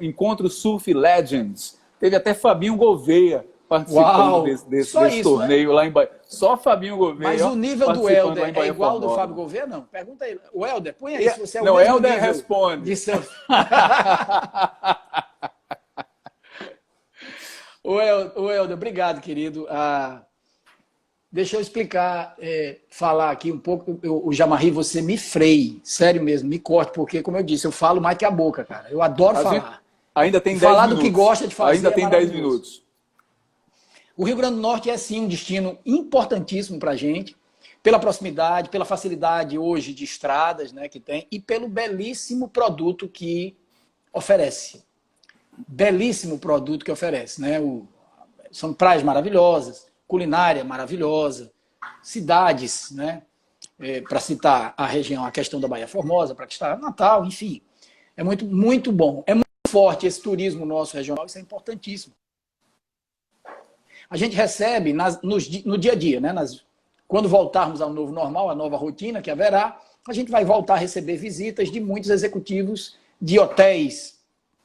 S1: Encontro Surf Legends, Teve até Fabinho Gouveia participando desse torneio, né? Lá em Bahia. Só Fabinho Gouveia.
S2: Mas o nível do Helder é igual ao do Fábio Gouveia? Não. Pergunta aí. O Helder, põe aí se você é o
S1: não,
S2: mesmo
S1: Helder
S2: nível
S1: responde.
S2: De seu... O Helder, obrigado, querido. Deixa eu explicar, falar aqui um pouco. O Jamarri, você me freie, sério mesmo, me corte, porque, como eu disse, eu falo mais que a boca, cara. Eu adoro falar.
S1: Ainda tem 10
S2: falar
S1: minutos.
S2: Do que gosta de fazer.
S1: Ainda tem 10 minutos.
S2: O Rio Grande do Norte é, sim, um destino importantíssimo para a gente, pela proximidade, pela facilidade hoje de estradas, né, que tem, e pelo belíssimo produto que oferece. Belíssimo produto que oferece, né? São praias maravilhosas, culinária maravilhosa, cidades, né? Para citar a região, a questão da Baía Formosa, para citar Natal, enfim. É muito, muito bom. É muito forte esse turismo nosso regional, isso é importantíssimo. A gente recebe no dia a dia, né? Quando voltarmos ao novo normal, a nova rotina que haverá, a gente vai voltar a receber visitas de muitos executivos de hotéis,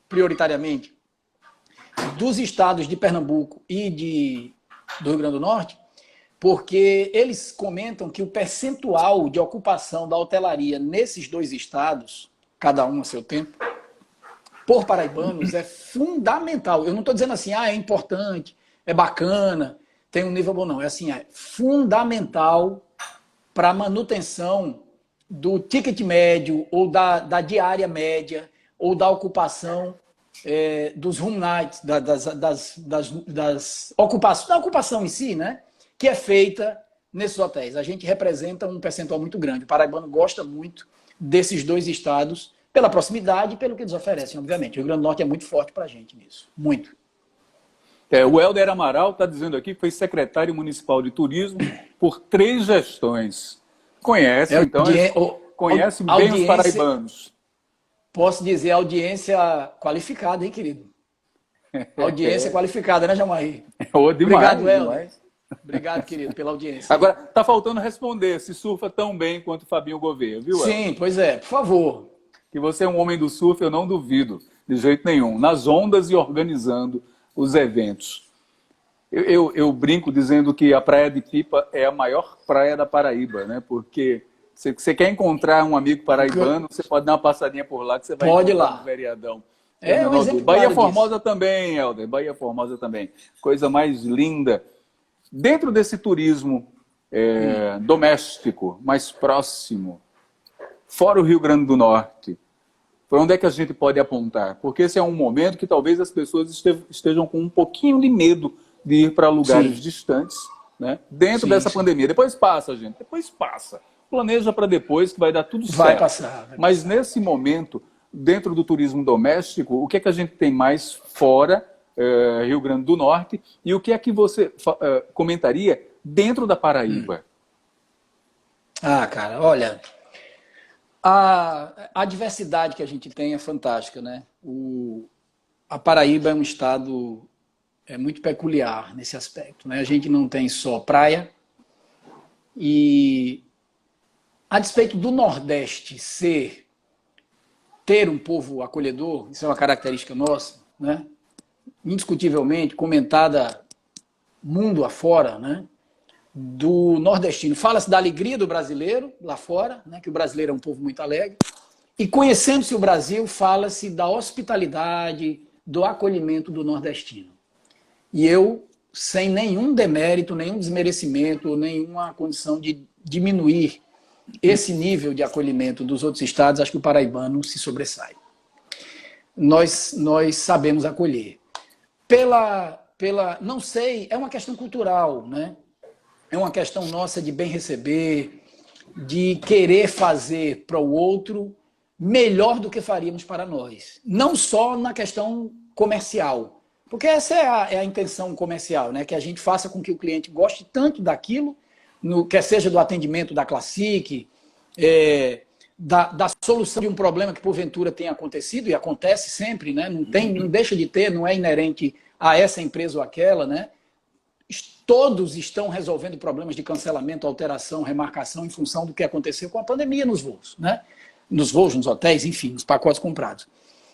S2: prioritariamente, dos estados de Pernambuco e do Rio Grande do Norte, porque eles comentam que o percentual de ocupação da hotelaria nesses dois estados, cada um a seu tempo, por paraibanos, é fundamental. Eu não estou dizendo assim, é importante, é bacana, tem um nível bom, não. É assim, é fundamental para a manutenção do ticket médio, ou da diária média, ou da ocupação dos room nights, da ocupação em si, né? Que é feita nesses hotéis. A gente representa um percentual muito grande. O paraibano gosta muito desses dois estados, pela proximidade e pelo que eles oferecem, obviamente. O Rio Grande do Norte é muito forte para a gente nisso. Muito.
S1: O Helder Amaral está dizendo aqui que foi secretário municipal de turismo por 3 gestões. Conhece, então, conhece bem os paraibanos.
S2: Posso dizer audiência qualificada, hein, querido? Audiência qualificada, né, Jamarri? Obrigado, Helder. Obrigado, querido, pela audiência.
S1: Agora, está faltando responder se surfa tão bem quanto o Fabinho Gouveia, viu, Helder?
S2: Sim, pois é, por favor.
S1: Que você é um homem do surf, eu não duvido, de jeito nenhum. Nas ondas e organizando os eventos. Eu brinco dizendo que a Praia de Pipa é a maior praia da Paraíba, né? Porque você quer encontrar um amigo paraibano, você pode dar uma passadinha por lá que você vai encontrar um vereadão.
S2: Um exemplo
S1: Bahia Formosa também, Helder. Bahia Formosa também. Coisa mais linda. Dentro desse turismo doméstico, mais próximo, fora o Rio Grande do Norte, por onde é que a gente pode apontar? Porque esse é um momento que talvez as pessoas estejam com um pouquinho de medo de ir para lugares distantes, né? Dentro dessa pandemia. Depois passa, gente. Depois passa. Planeja para depois que vai dar tudo certo.
S2: Vai passar.
S1: Mas nesse momento, dentro do turismo doméstico, o que é que a gente tem mais fora Rio Grande do Norte? E o que é que você comentaria dentro da Paraíba?
S2: Cara, olha... A diversidade que a gente tem é fantástica, né? A Paraíba é um estado muito peculiar nesse aspecto, né? A gente não tem só praia e, a despeito do Nordeste ter um povo acolhedor, isso é uma característica nossa, né? Indiscutivelmente, comentada mundo afora, né? Do nordestino. Fala-se da alegria do brasileiro lá fora, né, que o brasileiro é um povo muito alegre. E conhecendo-se o Brasil, fala-se da hospitalidade, do acolhimento do nordestino. E eu, sem nenhum demérito, nenhum desmerecimento, nenhuma condição de diminuir esse nível de acolhimento dos outros estados, acho que o paraibano se sobressai. Nós sabemos acolher. Não sei, é uma questão cultural, né? É uma questão nossa de bem receber, de querer fazer para o outro melhor do que faríamos para nós. Não só na questão comercial, porque essa é a intenção comercial, né? Que a gente faça com que o cliente goste tanto daquilo, quer seja do atendimento da Classic, da solução de um problema que porventura tenha acontecido, e acontece sempre, né? Não deixa de ter, não é inerente a essa empresa ou aquela, né? Todos estão resolvendo problemas de cancelamento, alteração, remarcação em função do que aconteceu com a pandemia nos voos, né? Nos voos, nos hotéis, enfim, nos pacotes comprados.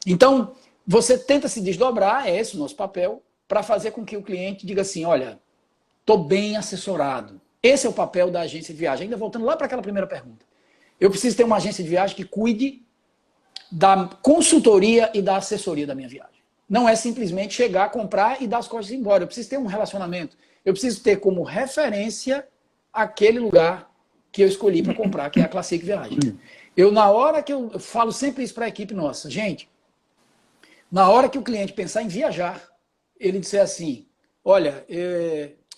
S2: Então, você tenta se desdobrar, é esse o nosso papel, para fazer com que o cliente diga assim, olha, estou bem assessorado. Esse é o papel da agência de viagem. Ainda voltando lá para aquela primeira pergunta. Eu preciso ter uma agência de viagem que cuide da consultoria e da assessoria da minha viagem. Não é simplesmente chegar, comprar e dar as costas e ir embora. Eu preciso ter um relacionamento. Eu preciso ter como referência aquele lugar que eu escolhi para comprar, que é a Classic Viagem. Na hora que eu falo sempre isso para a equipe nossa, gente, na hora que o cliente pensar em viajar, ele disser assim, olha,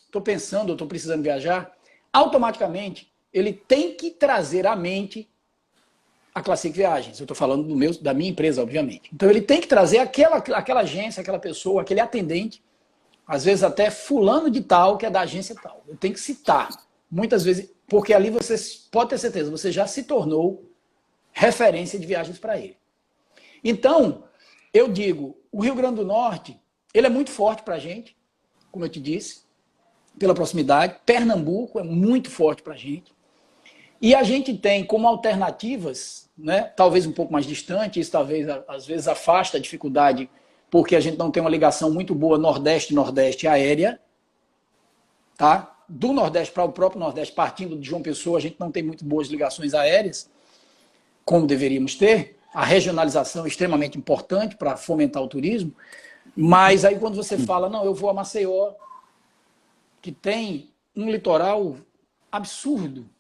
S2: estou pensando, estou precisando viajar, automaticamente ele tem que trazer à mente a Classic Viagens. Eu estou falando da minha empresa, obviamente. Então ele tem que trazer aquela agência, aquela pessoa, aquele atendente, às vezes até fulano de tal, que é da agência tal. Eu tenho que citar, muitas vezes, porque ali você pode ter certeza, você já se tornou referência de viagens para ele. Então, eu digo, o Rio Grande do Norte, ele é muito forte para a gente, como eu te disse, pela proximidade. Pernambuco é muito forte para a gente. E a gente tem como alternativas, né, talvez um pouco mais distante, isso talvez às vezes afasta a dificuldade, porque a gente não tem uma ligação muito boa Nordeste-Nordeste aérea, tá? Do Nordeste para o próprio Nordeste, partindo de João Pessoa, a gente não tem muito boas ligações aéreas, como deveríamos ter. A regionalização é extremamente importante para fomentar o turismo, mas aí quando você fala, não, eu vou a Maceió, que tem um litoral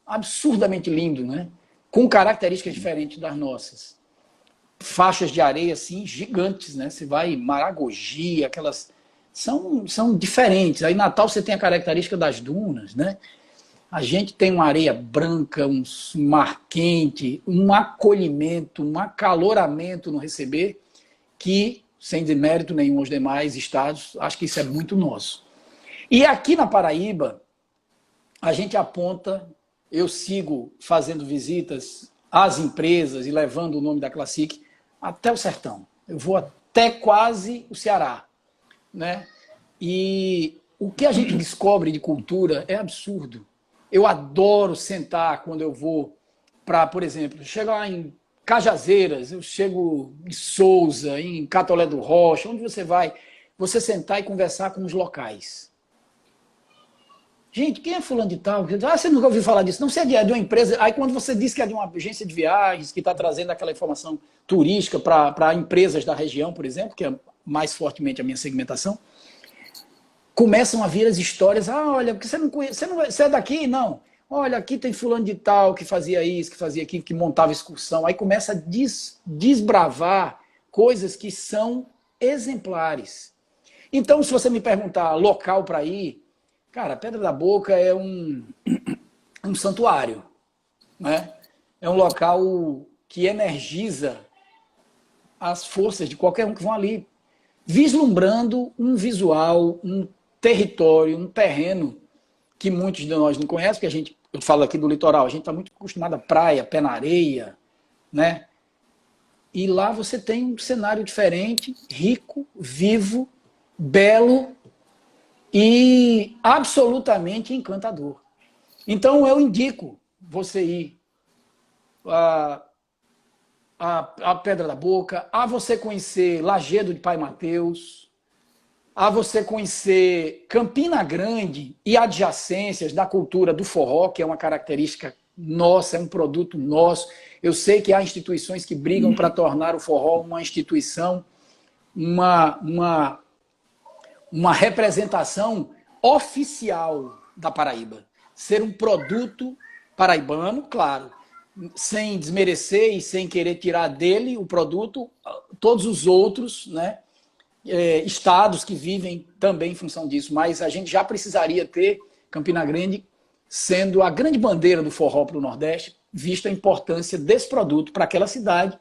S2: absurdamente lindo, né? Com características diferentes das nossas. Faixas de areia, assim, gigantes, né? Você vai em Maragogi, aquelas... São diferentes. Aí em Natal você tem a característica das dunas, né? A gente tem uma areia branca, um mar quente, um acolhimento, um acaloramento no receber, que, sem demérito nenhum aos demais estados, acho que isso é muito nosso. E aqui na Paraíba, a gente aponta, eu sigo fazendo visitas às empresas e levando o nome da Classic até o sertão. Eu vou até quase o Ceará, né? E o que a gente descobre de cultura é absurdo. Eu adoro sentar quando eu vou para, por exemplo, chego lá em Cajazeiras, eu chego em Souza, em Catolé do Rocha, onde você vai, você sentar e conversar com os locais. Gente, quem é fulano de tal? Você nunca ouviu falar disso? Não, você é de uma empresa. Aí quando você diz que é de uma agência de viagens, que está trazendo aquela informação turística para empresas da região, por exemplo, que é mais fortemente a minha segmentação, começam a vir as histórias. Ah, olha, porque você não conhece, você é daqui? Não. Olha, aqui tem fulano de tal que fazia isso, que fazia aquilo, que montava excursão. Aí começa a desbravar coisas que são exemplares. Então, se você me perguntar local para ir, cara, Pedra da Boca é um santuário, né? É um local que energiza as forças de qualquer um que vão ali, vislumbrando um visual, um território, um terreno que muitos de nós não conhecem, porque eu falo aqui do litoral, a gente está muito acostumado à praia, pé na areia, né? E lá você tem um cenário diferente, rico, vivo, belo e absolutamente encantador. Então eu indico você ir a Pedra da Boca, a você conhecer Lajedo de Pai Mateus, a você conhecer Campina Grande e adjacências da cultura do forró, que é uma característica nossa, é um produto nosso. Eu sei que há instituições que brigam para tornar o forró uma instituição, uma representação oficial da Paraíba. Ser um produto paraibano, claro, sem desmerecer e sem querer tirar dele o produto, todos os outros, né, estados que vivem também em função disso, mas a gente já precisaria ter Campina Grande sendo a grande bandeira do forró para o Nordeste, vista a importância desse produto para aquela cidade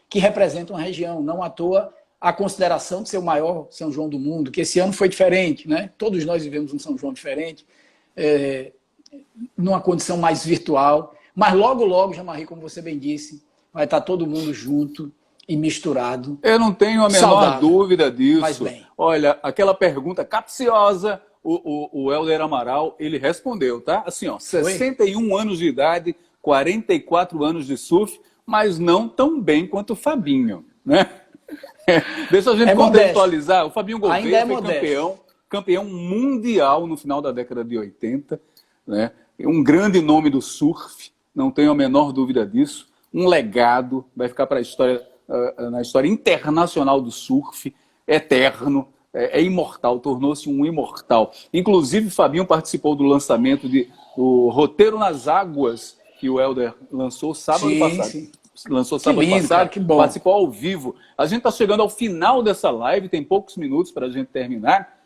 S2: que representa uma região. Não à toa a consideração de ser o maior São João do mundo, que esse ano foi diferente, né? Todos nós vivemos um São João diferente, numa condição mais virtual, mas logo, logo, Jean-Marie, como você bem disse, vai estar todo mundo junto e misturado.
S1: Eu não tenho a menor
S2: saudável,
S1: dúvida disso.
S2: mas bem.
S1: Olha, aquela pergunta capciosa, o Helder Amaral, ele respondeu, tá? Assim, ó, 61 anos de idade, 44 anos de surf, mas não tão bem quanto o Fabinho, né? Deixa a gente contextualizar. O Fabinho Gouveia foi campeão mundial no final da década de 80, né? Um grande nome do surf, não tenho a menor dúvida disso. Um legado, vai ficar para a história, na história internacional do surf, eterno, é imortal, tornou-se um imortal. Inclusive, Fabinho participou do lançamento do Roteiro nas Águas, que o Helder lançou sábado passado. Sim. Lançou sábado passado, cara, que bom. Participou ao vivo. A gente está chegando ao final dessa live, tem poucos minutos para a gente terminar.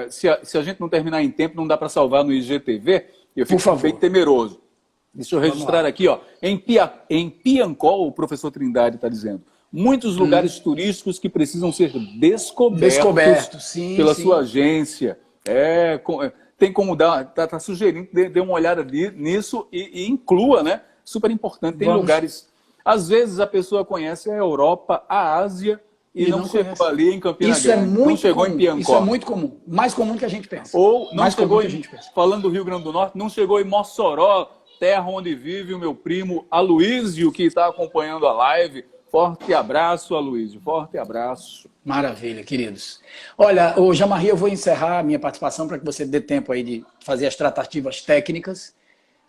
S1: Se a gente não terminar em tempo, não dá para salvar no IGTV. Eu fico bem temeroso. Deixa eu registrar aqui, ó. Em Piancol, o professor Trindade está dizendo, muitos lugares turísticos que precisam ser descobertos pela sua agência. Tem como dar, tá sugerindo, dê uma olhada nisso e inclua, né? Super importante. Tem lugares, às vezes a pessoa conhece a Europa, a Ásia, e não chegou ali em Campina Grande. Não chegou em Piancó.
S2: Isso é muito comum. Mais comum do que a gente pensa.
S1: Ou não chegou, falando do Rio Grande do Norte, não chegou em Mossoró, terra onde vive o meu primo Aloísio, que está acompanhando a live. Forte abraço, Aloísio. Forte abraço.
S2: Maravilha, queridos. Olha, Jean-Marie, eu vou encerrar a minha participação para que você dê tempo aí de fazer as tratativas técnicas.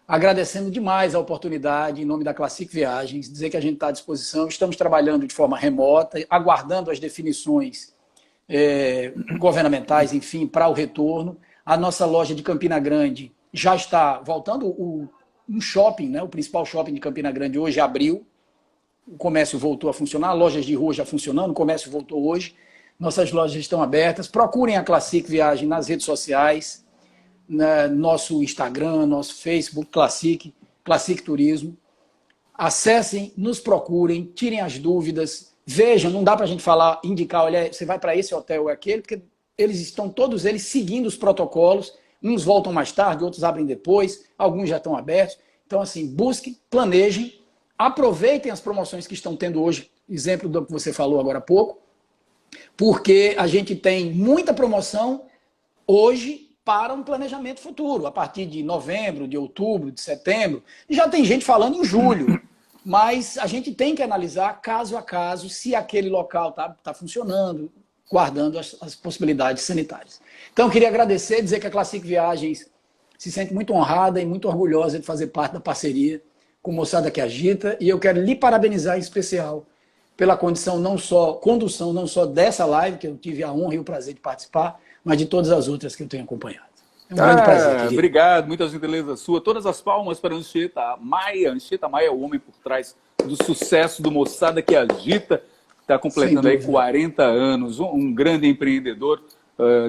S2: Agradecendo demais a oportunidade, em nome da Classic Viagens, dizer que a gente está à disposição. Estamos trabalhando de forma remota, aguardando as definições governamentais, enfim, para o retorno. A nossa loja de Campina Grande já está voltando. Um shopping, né, o principal shopping de Campina Grande hoje abriu. O comércio voltou a funcionar, lojas de rua já funcionando, o comércio voltou hoje. Nossas lojas estão abertas. Procurem a Classic Viagem nas redes sociais. Nosso Instagram, nosso Facebook, Classic Turismo. Acessem, nos procurem, tirem as dúvidas, vejam, não dá para a gente falar, indicar, olha, você vai para esse hotel ou aquele, porque eles estão, todos eles, seguindo os protocolos, uns voltam mais tarde, outros abrem depois, alguns já estão abertos. Então, assim, busquem, planejem, aproveitem as promoções que estão tendo hoje, exemplo do que você falou agora há pouco, porque a gente tem muita promoção hoje, para um planejamento futuro, a partir de novembro, de outubro, de setembro. Já tem gente falando em julho, mas a gente tem que analisar caso a caso se aquele local tá funcionando, guardando as possibilidades sanitárias. Então, eu queria agradecer, dizer que a Classic Viagens se sente muito honrada e muito orgulhosa de fazer parte da parceria com o Moçada que Agita, e eu quero lhe parabenizar em especial pela condução não só dessa live, que eu tive a honra e o prazer de participar, mas de todas as outras que eu tenho acompanhado. É um grande prazer, querido.
S1: Obrigado, muita gentileza sua. Todas as palmas para Anchieta Maia. Anchieta Maia é o homem por trás do sucesso do Moçada que Agita. Está completando aí 40 anos, um grande empreendedor,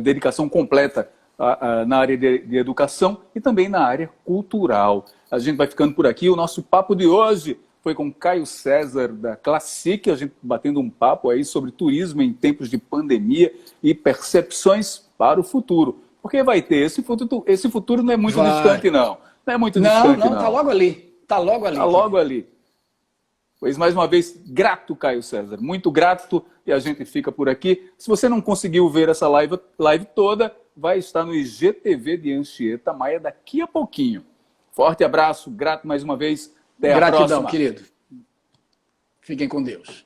S1: dedicação completa na área de educação e também na área cultural. A gente vai ficando por aqui. O nosso papo de hoje foi com Caio César, da Classic, a gente batendo um papo aí sobre turismo em tempos de pandemia e percepções para o futuro. Porque vai ter, esse futuro não é muito distante, não. Não é muito distante, não.
S2: Não, está logo ali. Está logo ali.
S1: Está logo ali. Pois, mais uma vez, grato, Caio César. Muito grato, e a gente fica por aqui. Se você não conseguiu ver essa live toda, vai estar no IGTV de Anchieta Maia daqui a pouquinho. Forte abraço, grato mais uma vez. Até a próxima.
S2: Gratidão, querido. Fiquem com Deus.